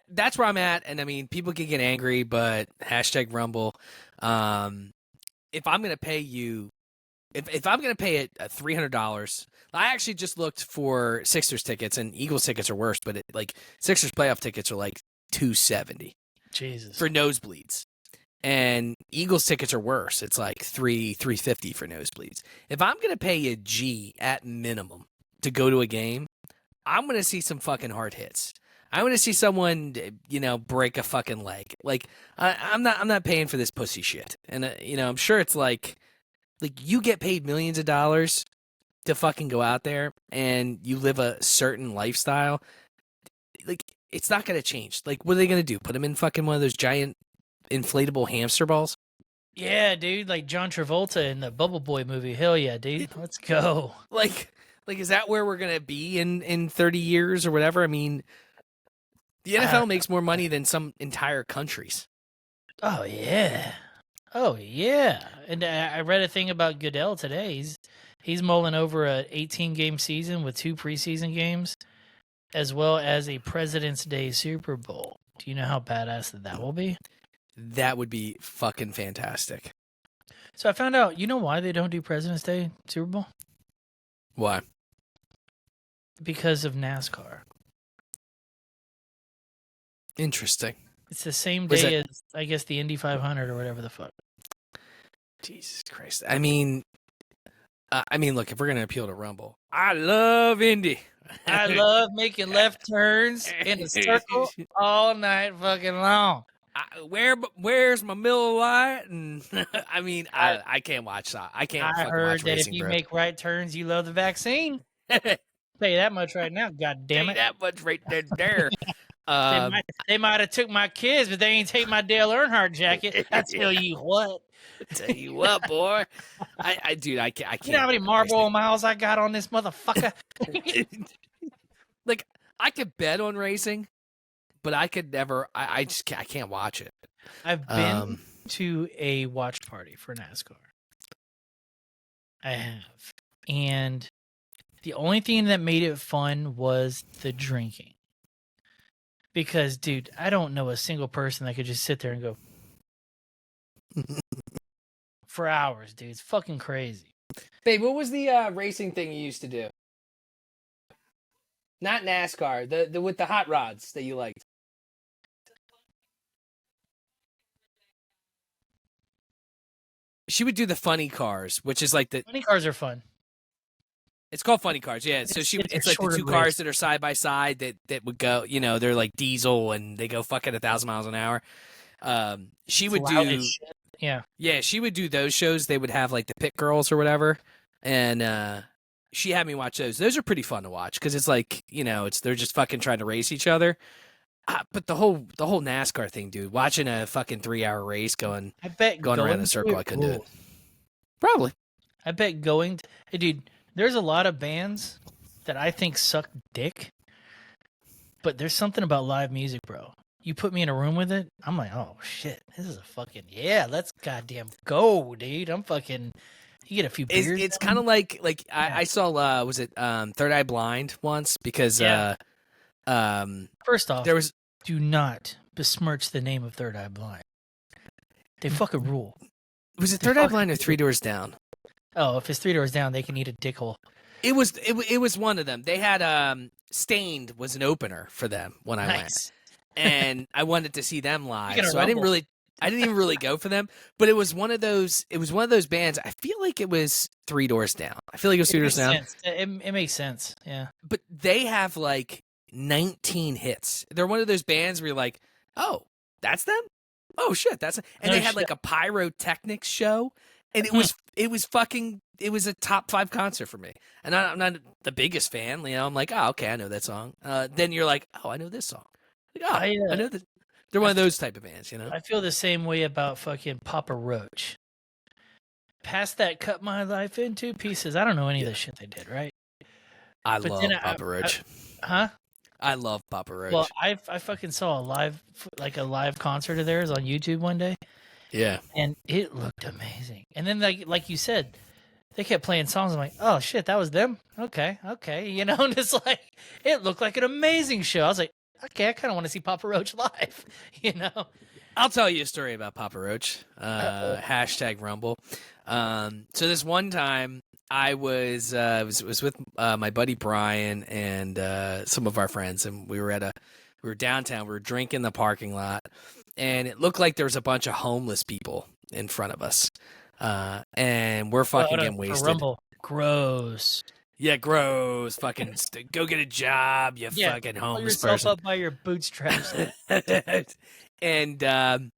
Speaker 3: That's where I'm at, and I mean, people can get angry, but hashtag Rumble. If I'm gonna pay you, if I'm gonna pay it $300, I actually just looked for Sixers tickets, and Eagles tickets are worse, but like Sixers playoff tickets are like $270
Speaker 2: Jesus.
Speaker 3: for nosebleeds, and Eagles tickets are worse. It's like $350 for nosebleeds. If I'm gonna pay a G at minimum to go to a game, I'm gonna see some fucking hard hits. I want to see someone, break a fucking leg. Like, I'm not paying for this pussy shit. And I'm sure it's like you get paid millions of dollars to fucking go out there, and you live a certain lifestyle. Like, it's not gonna change. Like, what are they gonna do? Put them in fucking one of those giant inflatable hamster balls?
Speaker 2: Yeah, dude, like John Travolta in the Bubble Boy movie. Hell yeah, dude. Let's go.
Speaker 3: Like, is that where we're gonna be in 30 years or whatever? I mean. The NFL makes more money than some entire countries.
Speaker 2: Oh yeah. Oh yeah. And I read a thing about Goodell today. He's mulling over a 18-game season with 2 preseason games, as well as a President's Day Super Bowl. Do you know how badass that will be?
Speaker 3: That would be fucking fantastic.
Speaker 2: So I found out, you know why they don't do President's Day Super Bowl?
Speaker 3: Why?
Speaker 2: Because of NASCAR.
Speaker 3: Interesting.
Speaker 2: It's the same
Speaker 3: Was
Speaker 2: day
Speaker 3: it-
Speaker 2: as, I guess, the Indy 500 or whatever the fuck.
Speaker 3: Jesus Christ. I mean, look, if we're gonna appeal to Rumble, I love Indy.
Speaker 2: I love making left turns in a circle all night fucking long.
Speaker 3: Where's my Miller Lite? And I mean, I can't watch that. I can't.
Speaker 2: I
Speaker 3: fucking
Speaker 2: heard
Speaker 3: watch
Speaker 2: that
Speaker 3: racing,
Speaker 2: if you
Speaker 3: bro.
Speaker 2: make right turns, you love the vaccine. Tell you that much right now. God damn
Speaker 3: Say
Speaker 2: it!
Speaker 3: that much right there.
Speaker 2: They might have took my kids, but they ain't take my Dale Earnhardt jacket. I tell you what.
Speaker 3: Tell you what, boy. Dude, I can't.
Speaker 2: You know how many Marlboro miles I got on this motherfucker?
Speaker 3: Like, I could bet on racing, but I could never. I can't watch it.
Speaker 2: I've been to a watch party for NASCAR. I have. And the only thing that made it fun was the drinking. Because, dude, I don't know a single person that could just sit there and go for hours, dude. It's fucking crazy.
Speaker 3: Babe, what was the racing thing you used to do? Not NASCAR, the with the hot rods that you liked. She would do the funny cars, which is like the.
Speaker 2: Funny cars are fun.
Speaker 3: It's called funny cars, yeah. So
Speaker 2: It's
Speaker 3: it's
Speaker 2: a
Speaker 3: like the
Speaker 2: shorter
Speaker 3: two cars
Speaker 2: race.
Speaker 3: that are side by side that would go. They're like diesel and they go fucking 1,000 miles an hour. She would
Speaker 2: It's loud
Speaker 3: do.
Speaker 2: as shit. Yeah.
Speaker 3: Yeah, she would do those shows. They would have like the pit girls or whatever, and she had me watch those. Those are pretty fun to watch because it's like they're just fucking trying to race each other. But the whole NASCAR thing, dude, watching a fucking 3-hour race going
Speaker 2: I bet
Speaker 3: around in a
Speaker 2: to
Speaker 3: circle, I couldn't do it.
Speaker 2: rules.
Speaker 3: Probably.
Speaker 2: I bet hey, dude, there's a lot of bands that I think suck dick, but there's something about live music, bro. You put me in a room with it, I'm like, oh shit, this is a fucking let's goddamn go, dude. I'm fucking. You get a few beers.
Speaker 3: It's kind of like I saw was it Third Eye Blind once because
Speaker 2: Yeah. First off,
Speaker 3: there was
Speaker 2: do not besmirch the name of Third Eye Blind. They fucking rule.
Speaker 3: was it Third Eye Blind or Three Doors Down?
Speaker 2: Oh, if it's 3 doors down, they can eat a dick hole.
Speaker 3: It was one of them. They had Stained was an opener for them when I went.
Speaker 2: Nice.
Speaker 3: And I wanted to see them live.
Speaker 2: Speaking of
Speaker 3: So I didn't
Speaker 2: Rumble.
Speaker 3: really I didn't even really go for them, but it was one of those. It was one of those bands. I feel like it was Three Doors Down. I feel like it was Three Doors Down.
Speaker 2: Sense. It makes sense. Yeah.
Speaker 3: But they have like 19 hits. They're one of those bands where you're like, oh, that's them. Oh shit, that's and
Speaker 2: No
Speaker 3: they had
Speaker 2: shit.
Speaker 3: like a pyrotechnics show, and it was fucking. It was a top 5 concert for me, and I'm not the biggest fan. You know, I'm like, oh, okay, I know that song. Then you're like, oh, I know this song. Like, oh, I know that. They're one of those type of bands, you know.
Speaker 2: I feel the same way about fucking Papa Roach. Past that, cut my life into pieces. I don't know any of the shit they did, right?
Speaker 3: I
Speaker 2: But
Speaker 3: love
Speaker 2: then
Speaker 3: Papa Roach.
Speaker 2: Huh?
Speaker 3: I love Papa Roach.
Speaker 2: Well, I fucking saw a live concert of theirs on YouTube one day,
Speaker 3: yeah,
Speaker 2: and it looked amazing. And then like you said, they kept playing songs. I'm like, oh shit, that was them. Okay, you know, and it's like it looked like an amazing show. I was like, okay, I kind of want to see Papa Roach live, you know.
Speaker 3: I'll tell you a story about Papa Roach. Hashtag Rumble. So this one time, I was with my buddy Brian and some of our friends, and we were downtown. We were drinking in the parking lot, and it looked like there was a bunch of homeless people in front of us, and we're fucking getting wasted.
Speaker 2: Rumble, gross.
Speaker 3: Yeah, gross. Fucking go get a job, you fucking
Speaker 2: pull
Speaker 3: homeless
Speaker 2: yourself
Speaker 3: person.
Speaker 2: up by your bootstraps.
Speaker 3: And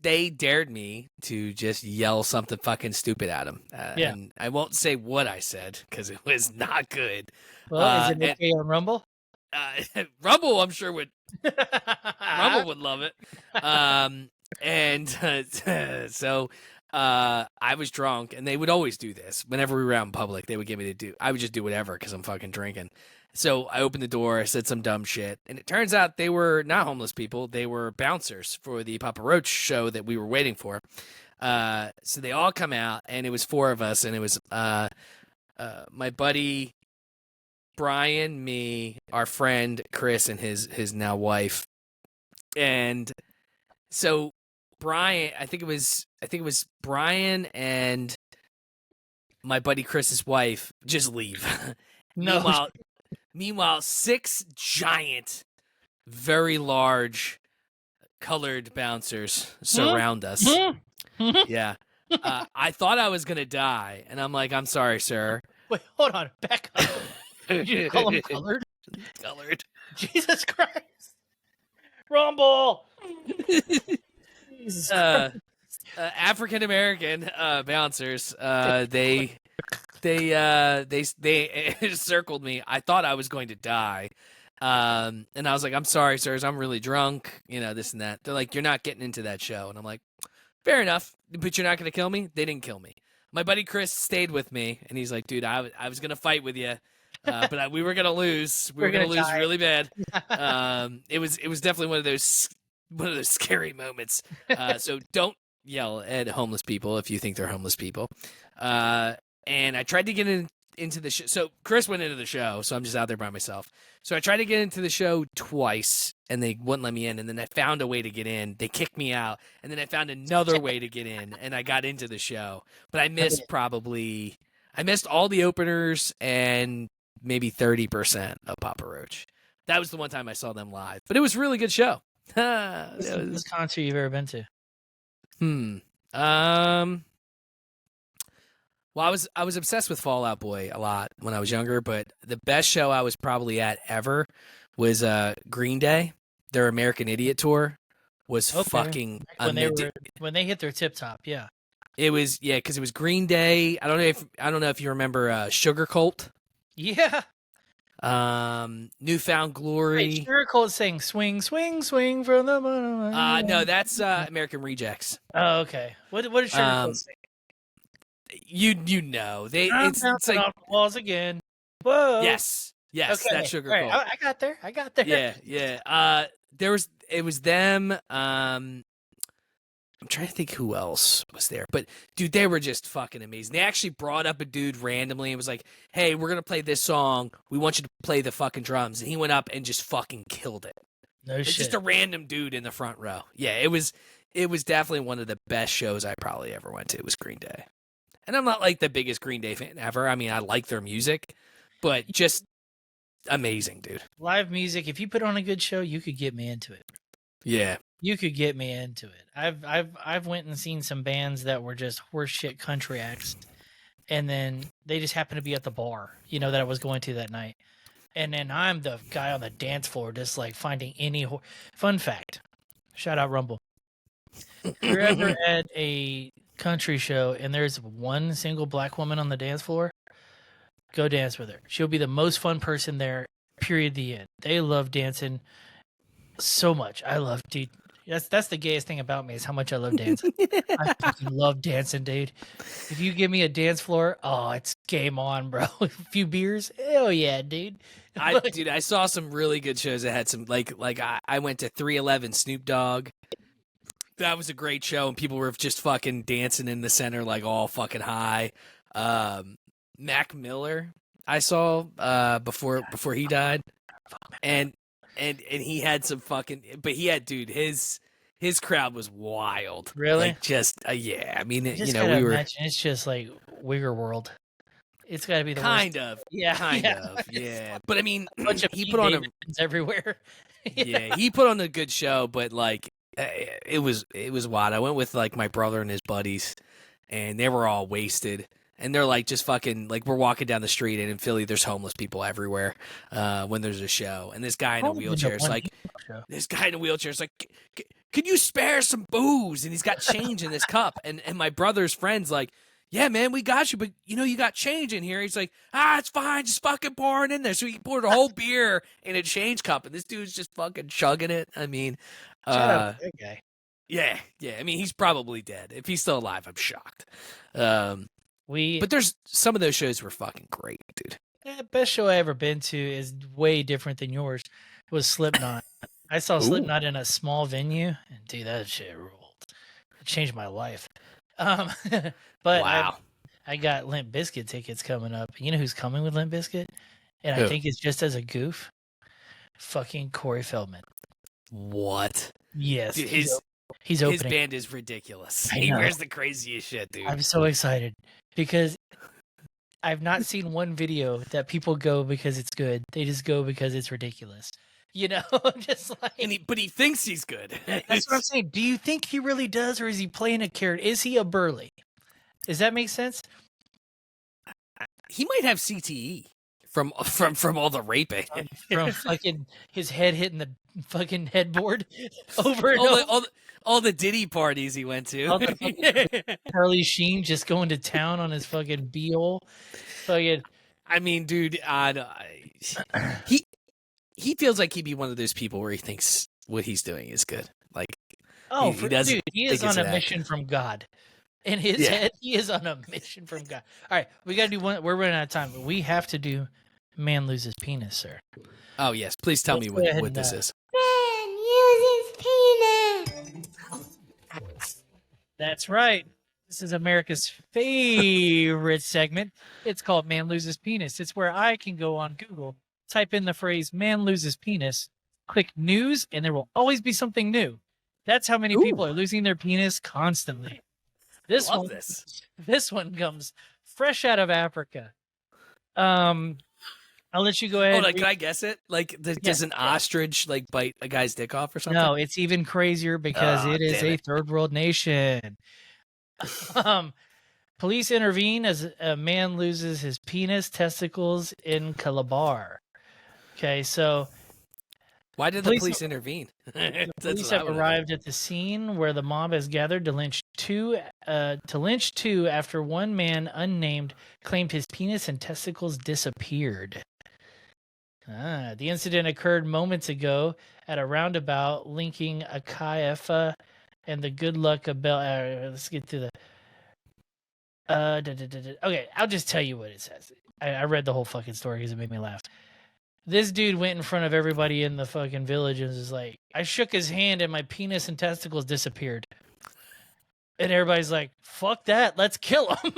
Speaker 3: they dared me to just yell something fucking stupid at them. And I won't say what I said because it was not good.
Speaker 2: Well, is it okay on Rumble?
Speaker 3: Rumble, I'm sure would. Rumble would love it. So I was drunk, and they would always do this. Whenever we were out in public, they would get me to do. I would just do whatever because I'm fucking drinking. So I opened the door, I said some dumb shit, and it turns out they were not homeless people. They were bouncers for the Papa Roach show that we were waiting for. So they all come out, and it was 4 of us, and it was my buddy Brian, me, our friend Chris, and his now wife. And so Brian, I think it was Brian and my buddy Chris's wife just leave.
Speaker 2: No.
Speaker 3: Meanwhile, 6 giant, very large, colored bouncers surround us. Yeah. I thought I was going to die, and I'm like, I'm sorry, sir.
Speaker 2: Wait, hold on. Back up. Did you call them colored?
Speaker 3: Colored.
Speaker 2: Jesus Christ. Rumble. Jesus Christ.
Speaker 3: African American bouncers. They circled me. I thought I was going to die. And I was like, I'm sorry, sirs. I'm really drunk. You know, this and that. They're like, you're not getting into that show. And I'm like, fair enough. But you're not going to kill me? They didn't kill me. My buddy Chris stayed with me. And he's like, dude, I was going to fight with you. But we were going to lose. We were going to lose really bad. It was definitely one of those scary moments. So don't yell at homeless people if you think they're homeless people. And I tried to get into the show. So Chris went into the show, so I'm just out there by myself. So I tried to get into the show twice, and they wouldn't let me in. And then I found a way to get in. They kicked me out. And then I found another way to get in, and I got into the show. But I missed all the openers and maybe 30% of Papa Roach. That was the one time I saw them live. But it was a really good show.
Speaker 2: What's the best concert you've ever been to?
Speaker 3: Well, I was obsessed with Fall Out Boy a lot when I was younger, but the best show I was probably at ever was Green Day. Their American Idiot tour was fucking amazing.
Speaker 2: When they hit their tip top, yeah.
Speaker 3: It was because it was Green Day. I don't know if you remember Sugar Cult.
Speaker 2: Yeah.
Speaker 3: Newfound Glory.
Speaker 2: Wait, Sugar Cult saying "Swing, swing, swing" from the bottom.
Speaker 3: No, that's American Rejects.
Speaker 2: Oh, okay. What did Sugar Cult say?
Speaker 3: You know it's like
Speaker 2: off the walls again. Whoa.
Speaker 3: Yes,
Speaker 2: Okay.
Speaker 3: that's Sugar
Speaker 2: All right,
Speaker 3: Cult.
Speaker 2: I got there.
Speaker 3: Yeah. It was them. I'm trying to think who else was there, but dude, they were just fucking amazing. They actually brought up a dude randomly and was like, "Hey, we're gonna play this song. We want you to play the fucking drums." And he went up and just fucking killed it.
Speaker 2: No
Speaker 3: It's
Speaker 2: shit.
Speaker 3: just a random dude in the front row. Yeah, it was definitely one of the best shows I probably ever went to. It was Green Day. And I'm not like the biggest Green Day fan ever. I mean, I like their music, but just amazing, dude.
Speaker 2: Live music. If you put on a good show, you could get me into it.
Speaker 3: Yeah.
Speaker 2: You could get me into it. I've went and seen some bands that were just horseshit country acts, and then they just happened to be at the bar, that I was going to that night. And then I'm the guy on the dance floor, just like finding any fun fact. Shout out Rumble. If you're ever at a country show and there's one single black woman on the dance floor, go dance with her. She'll be the most fun person there. Period. The end. They love dancing so much. I love, dude. That's the gayest thing about me is how much I love dancing. I fucking love dancing, dude. If you give me a dance floor, oh, it's game on, bro. A few beers, hell yeah, dude.
Speaker 3: I saw some really good shows that had some like I went to 311 Snoop Dogg. That was a great show, and people were just fucking dancing in the center like all fucking high. Mac Miller, I saw before he died, and he had some fucking, but he had, dude, his crowd was wild.
Speaker 2: Really?
Speaker 3: Like, just yeah. I mean,
Speaker 2: Just
Speaker 3: we were
Speaker 2: imagine, it's just like Wigger World. It's got to be the
Speaker 3: kind
Speaker 2: worst.
Speaker 3: of,
Speaker 2: Yeah,
Speaker 3: kind
Speaker 2: yeah.
Speaker 3: of, yeah. But I mean,
Speaker 2: Bunch of
Speaker 3: he
Speaker 2: Pete
Speaker 3: put on a
Speaker 2: Davidsons everywhere.
Speaker 3: yeah, he put on a good show, but like it was wild. I went with like my brother and his buddies, and they were all wasted. And they're like just fucking like we're walking down the street, and in Philly there's homeless people everywhere when there's a show. And this guy in a wheelchair is like, "Can you spare some booze?" And he's got change in his cup. And my brother's friend's like, "Yeah, man, we got you, but you got change in here." He's like, "It's fine, just fucking pour it in there." So he poured a whole beer in a change cup, and this dude's just fucking chugging it. I mean,
Speaker 2: Shout out to that guy.
Speaker 3: yeah. I mean, he's probably dead. If he's still alive, I'm shocked. But there's some of those shows were fucking great, dude.
Speaker 2: Best show I ever been to is way different than yours. It was Slipknot. I saw Slipknot in a small venue, and dude, that shit ruled. It changed my life. But
Speaker 3: Wow.
Speaker 2: I got Limp Bizkit tickets coming up. You know who's coming with Limp Bizkit? And
Speaker 3: Who?
Speaker 2: I think it's just as a goof. Fucking Corey Feldman.
Speaker 3: What?
Speaker 2: Yes,
Speaker 3: Dude,
Speaker 2: he's
Speaker 3: his
Speaker 2: opening.
Speaker 3: band is ridiculous.
Speaker 2: I
Speaker 3: He
Speaker 2: know.
Speaker 3: wears the craziest shit, dude.
Speaker 2: I'm so excited because I've not seen one video that people go because it's good. They just go because it's ridiculous. Just like
Speaker 3: But he thinks he's good.
Speaker 2: that's what I'm saying. Do you think he really does, or is he playing a character? Is he a Burley? Does that make sense?
Speaker 3: He might have CTE from all the raping.
Speaker 2: From fucking his head hitting the fucking headboard over and over.
Speaker 3: All the Diddy parties he went to.
Speaker 2: All the fucking Charlie Sheen just going to town on his fucking b-hole. Fucking
Speaker 3: I mean, dude, he feels like he'd be one of those people where he thinks what he's doing is good. Like, he doesn't
Speaker 2: dude, he
Speaker 3: think
Speaker 2: is
Speaker 3: it's
Speaker 2: on a
Speaker 3: an
Speaker 2: mission from God. In his head, he is on a mission from God. All right, we got to do one. We're running out of time, but we have to do Man Loses Penis, sir.
Speaker 3: Oh yes, please tell
Speaker 2: Let's
Speaker 3: me
Speaker 2: go ahead
Speaker 3: what
Speaker 2: and,
Speaker 3: this is.
Speaker 4: Man uses penis.
Speaker 2: That's right. This is America's favorite segment. It's called Man Loses Penis. It's where I can go on Google, type in the phrase Man Loses Penis, click news, and there will always be something new. That's how many people are losing their penis constantly. This one comes fresh out of Africa. I'll let you go ahead.
Speaker 3: Hold on, can I guess it? Like, does an ostrich like bite a guy's dick off or something?
Speaker 2: No, it's even crazier because it is a third world nation. Police intervene as a man loses his penis, testicles in Calabar. Okay, so
Speaker 3: Why did the police intervene?
Speaker 2: police have arrived at the scene where the mob has gathered to lynch two after one man unnamed claimed his penis and testicles disappeared. The incident occurred moments ago at a roundabout linking Akaifa and the Good Luck Abel. Let's get to the. Okay, I'll just tell you what it says. I read the whole fucking story because it made me laugh. This dude went in front of everybody in the fucking village and was like, I shook his hand and my penis and testicles disappeared. And everybody's like, fuck that, let's kill him.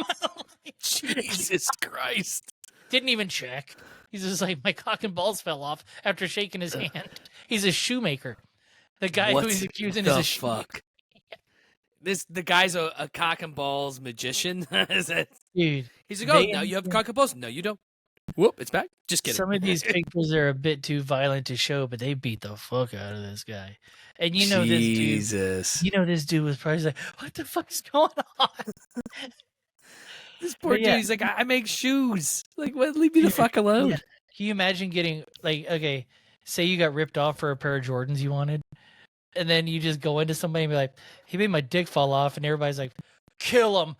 Speaker 3: Jesus Christ.
Speaker 2: Didn't even check. He's just like, my cock and balls fell off after shaking his hand. He's a shoemaker. The guy who he's accusing is a
Speaker 3: fuck. The guy's a cock and balls magician. Is that...
Speaker 2: Dude.
Speaker 3: He's like, oh, now you have cock and balls? No, you don't. Whoop, it's back. Just kidding.
Speaker 2: Some of these pictures are a bit too violent to show, but they beat the fuck out of this guy. And you know
Speaker 3: Jesus.
Speaker 2: this dude was probably like, what the fuck is going on?
Speaker 3: This poor
Speaker 2: But yeah.
Speaker 3: dude, he's like, I make shoes. Like, what? Leave me the fuck alone.
Speaker 2: Yeah. Can you imagine getting, like, okay, say you got ripped off for a pair of Jordans you wanted, and then you just go into somebody and be like, he made my dick fall off, and everybody's like, kill him.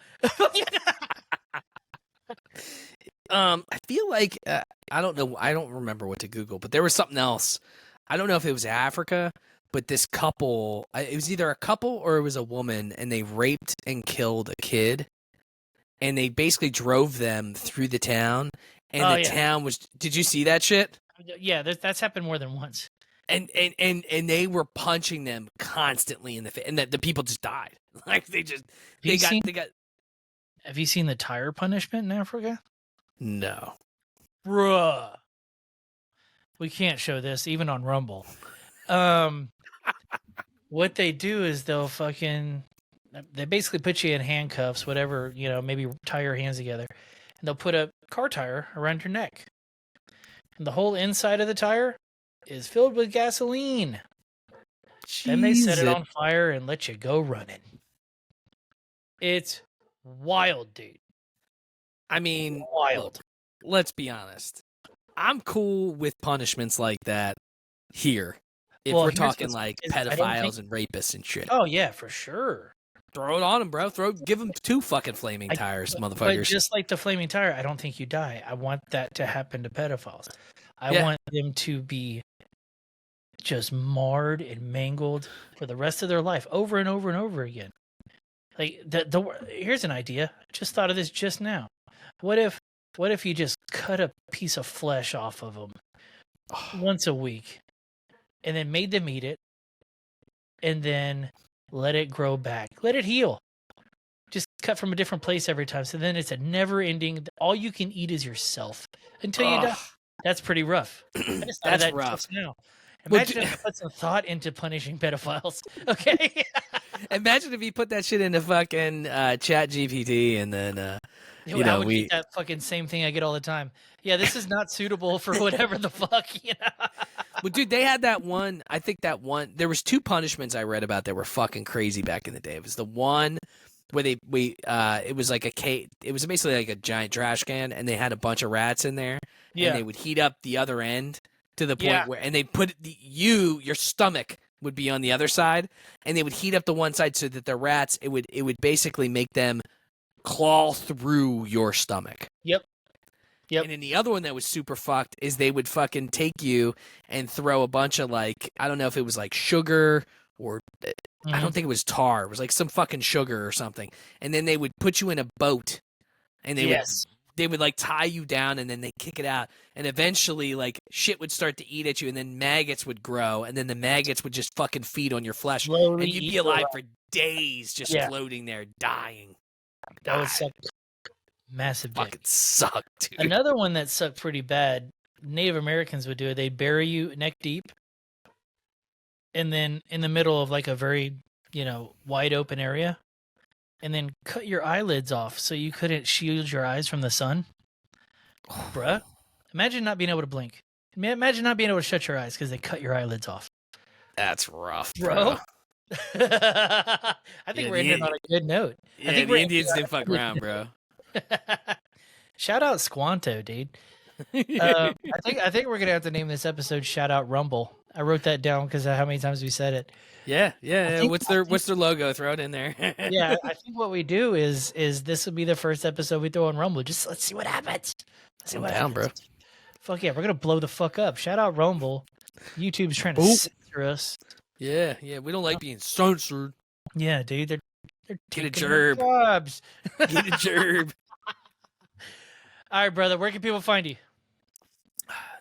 Speaker 3: I feel like I don't know. I don't remember what to Google, but there was something else. I don't know if it was Africa, but this couple. It was either a couple or it was a woman, and they raped and killed a kid, and they basically drove them through the town, and town was. Did you see that shit?
Speaker 2: Yeah, that's happened more than once.
Speaker 3: And they were punching them constantly in the face, and the people just died. Like they got.
Speaker 2: Have you seen the tire punishment in Africa?
Speaker 3: No.
Speaker 2: Bruh. We can't show this even on Rumble. What they do is they basically put you in handcuffs, whatever, maybe tie your hands together, and they'll put a car tire around your neck. And the whole inside of the tire is filled with gasoline. Then they set it on fire and let you go running. It's wild, dude.
Speaker 3: I mean,
Speaker 2: wild.
Speaker 3: Let's be honest. I'm cool with punishments like that here. If we're talking like pedophiles and rapists and shit.
Speaker 2: Oh yeah, for sure.
Speaker 3: Throw it on them, bro. Give them 2 fucking flaming tires, motherfuckers.
Speaker 2: But just like the flaming tire, I don't think you die. I want that to happen to pedophiles. I want them to be just marred and mangled for the rest of their life, over and over and over again. Like here's an idea. I just thought of this just now. What if you just cut a piece of flesh off of them once a week, and then made them eat it, and then let it grow back, let it heal. Just cut from a different place every time. So then it's a never-ending. All you can eat is yourself until you die. That's pretty rough.
Speaker 3: That's rough.
Speaker 2: Now, imagine if I put some thought into punishing pedophiles. Okay.
Speaker 3: Imagine if you put that shit into fucking Chat GPT and then
Speaker 2: I would get that fucking same thing I get all the time. Yeah, this is not suitable for whatever the fuck,
Speaker 3: Well, dude, they had that one. I think that one. There was 2 punishments I read about that were fucking crazy back in the day. It was the one where it was like it was basically like a giant trash can, and they had a bunch of rats in there. Yeah. And they would heat up the other end to the point where, and they put your stomach would be on the other side, and they would heat up the one side so that the rats, it would basically make them claw through your stomach.
Speaker 2: Yep.
Speaker 3: And then the other one that was super fucked is they would fucking take you and throw a bunch of like, I don't know if it was like sugar or I don't think it was tar. It was like some fucking sugar or something. And then they would put you in a boat and they would like tie you down and then they kick it out. And eventually like shit would start to eat at you and then maggots would grow and then the maggots would just fucking feed on your flesh.
Speaker 2: Slowly
Speaker 3: and you'd be alive for days just floating there dying.
Speaker 2: That would suck. Massive dick.
Speaker 3: Fucking suck, dude.
Speaker 2: Another one that sucked pretty bad, Native Americans would do it. They'd bury you neck deep and then in the middle of like a very, wide open area and then cut your eyelids off so you couldn't shield your eyes from the sun. Bruh. Imagine not being able to blink. Imagine not being able to shut your eyes because they cut your eyelids off.
Speaker 3: That's rough,
Speaker 2: bro. I think we're ending on a good note.
Speaker 3: Yeah, I think the Indians didn't fuck around, bro.
Speaker 2: Shout out Squanto, dude. I think we're gonna have to name this episode "Shout Out Rumble." I wrote that down because of how many times we said it.
Speaker 3: Yeah. What's their logo? Throw it in there.
Speaker 2: Yeah, I think what we do is this will be the first episode we throw on Rumble. Just let's see what happens.
Speaker 3: I'm down, bro.
Speaker 2: Fuck yeah, we're gonna blow the fuck up. Shout out Rumble. YouTube's trying to censor us.
Speaker 3: Yeah, we don't like being censored.
Speaker 2: Yeah, dude, they're
Speaker 3: get a
Speaker 2: taking
Speaker 3: gerb.
Speaker 2: Jobs.
Speaker 3: Get a gerb.
Speaker 2: All right, brother. Where can people find you?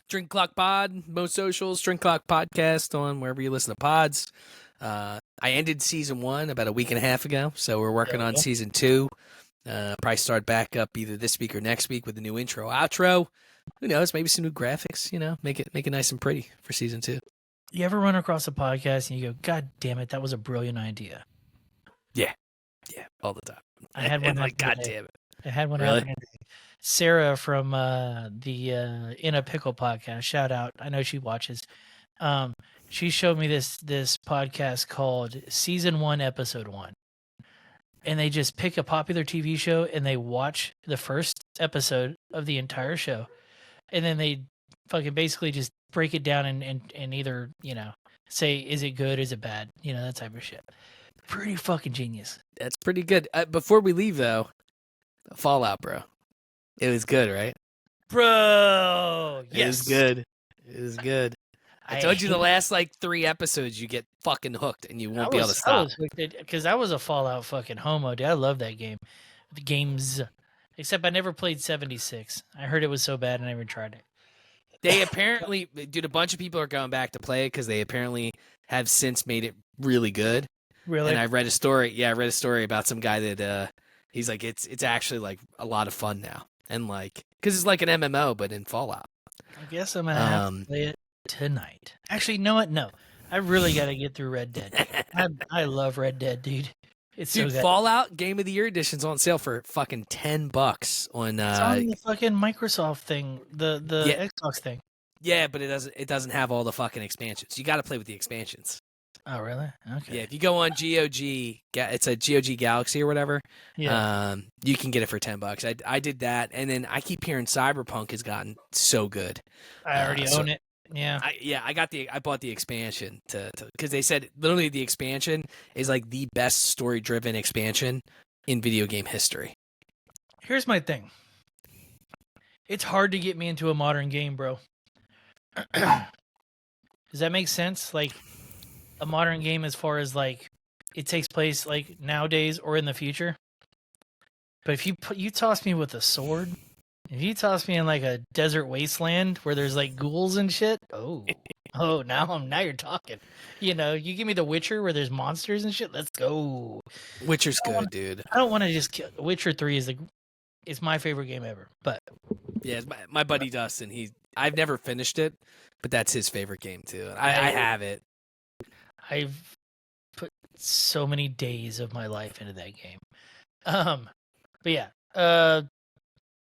Speaker 3: Drink Clock Pod, most socials. Drink Clock Podcast on wherever you listen to pods. I ended season 1 about a week and a half ago, so we're working on season 2. Probably start back up either this week or next week with a new intro, outro. Who knows? Maybe some new graphics. Make it nice and pretty for season 2.
Speaker 2: You ever run across a podcast and you go, "God damn it, that was a brilliant idea"?
Speaker 3: Yeah, all the time.
Speaker 2: I had one
Speaker 3: like, God damn it.
Speaker 2: I had one
Speaker 3: Really?
Speaker 2: happen today. Sarah from the In a Pickle podcast. Shout out. I know she watches. She showed me this podcast called Season 1, Episode 1. And they just pick a popular TV show and they watch the first episode of the entire show. And then they fucking basically just break it down and either, say, is it good, is it bad? That type of shit. Pretty fucking genius.
Speaker 3: That's pretty good. Before we leave, though, Fallout, bro. It was good, right?
Speaker 2: Bro, yes.
Speaker 3: It was good. It was good. I told you the last 3 episodes you get fucking hooked and you won't be able to stop.
Speaker 2: Because I was a Fallout fucking homo, dude. I love that game. The games. Except I never played 76. I heard it was so bad and I never tried it.
Speaker 3: They apparently, dude, a bunch of people are going back to play it because they apparently have since made it really good.
Speaker 2: Really?
Speaker 3: And I read a story. Yeah, I read a story about some guy that he's like, it's actually a lot of fun now. And because it's like an MMO, but in Fallout.
Speaker 2: I guess I'm going to have to play it tonight. Actually, you know what? No. I really got to get through Red Dead. I love Red Dead, dude. It's
Speaker 3: Dude,
Speaker 2: so good.
Speaker 3: Fallout Game of the Year edition's on sale for fucking $10 on
Speaker 2: It's on the fucking Microsoft thing, the Xbox thing.
Speaker 3: Yeah, but it doesn't have all the fucking expansions. You got to play with the expansions.
Speaker 2: Oh, really? Okay.
Speaker 3: Yeah, if you go on GOG, it's a GOG Galaxy or whatever.
Speaker 2: Yeah.
Speaker 3: You can get it for $10. I did that, and then I keep hearing Cyberpunk has gotten so good.
Speaker 2: I already own it. Yeah.
Speaker 3: I bought the expansion because they said literally the expansion is the best story driven expansion in video game history.
Speaker 2: Here's my thing. It's hard to get me into a modern game, bro. Does that make sense? A modern game as far as it takes place nowadays or in the future. But if you toss me with a sword, if you toss me in a desert wasteland where there's ghouls and shit, now you're talking. You give me The Witcher where there's monsters and shit. Let's go.
Speaker 3: Witcher's good, dude.
Speaker 2: I don't want to just kill. Witcher 3 is my favorite game ever. But
Speaker 3: yeah, it's my buddy Dustin. I've never finished it, but that's his favorite game too. I have it.
Speaker 2: I've put so many days of my life into that game. But yeah,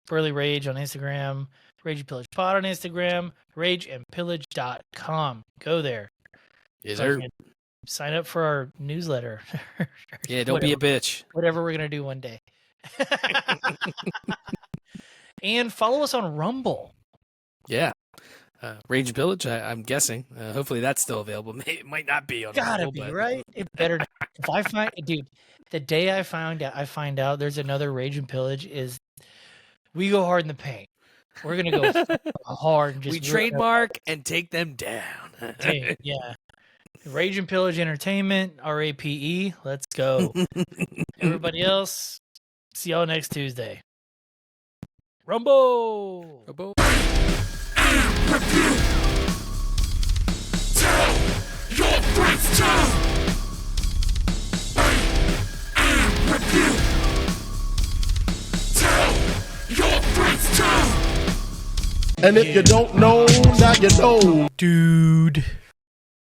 Speaker 2: Burley Rage on Instagram, Rage and Pillage Pod on Instagram, rageandpillage.com. Go there.
Speaker 3: Yes, sir.
Speaker 2: Sign up for our newsletter.
Speaker 3: Yeah, don't be a bitch.
Speaker 2: Whatever we're going to do one day. And follow us on Rumble.
Speaker 3: Yeah. Rage and Pillage, I'm guessing. Hopefully that's still available. It might not be on
Speaker 2: Gotta
Speaker 3: Rumble,
Speaker 2: be,
Speaker 3: but...
Speaker 2: right? It better not. If I find, dude, the day I find out there's another Rage and Pillage is we go hard in the paint. We're gonna go hard and just
Speaker 3: we trademark and take them down.
Speaker 2: Yeah. Rage and Pillage Entertainment, RAPE. Let's go. Everybody else, see y'all next Tuesday. Rumble.
Speaker 3: Rumble.
Speaker 1: Tell your friends to and rebuke. Tell your friends to.
Speaker 5: And if you don't know, now you know.
Speaker 2: Dude.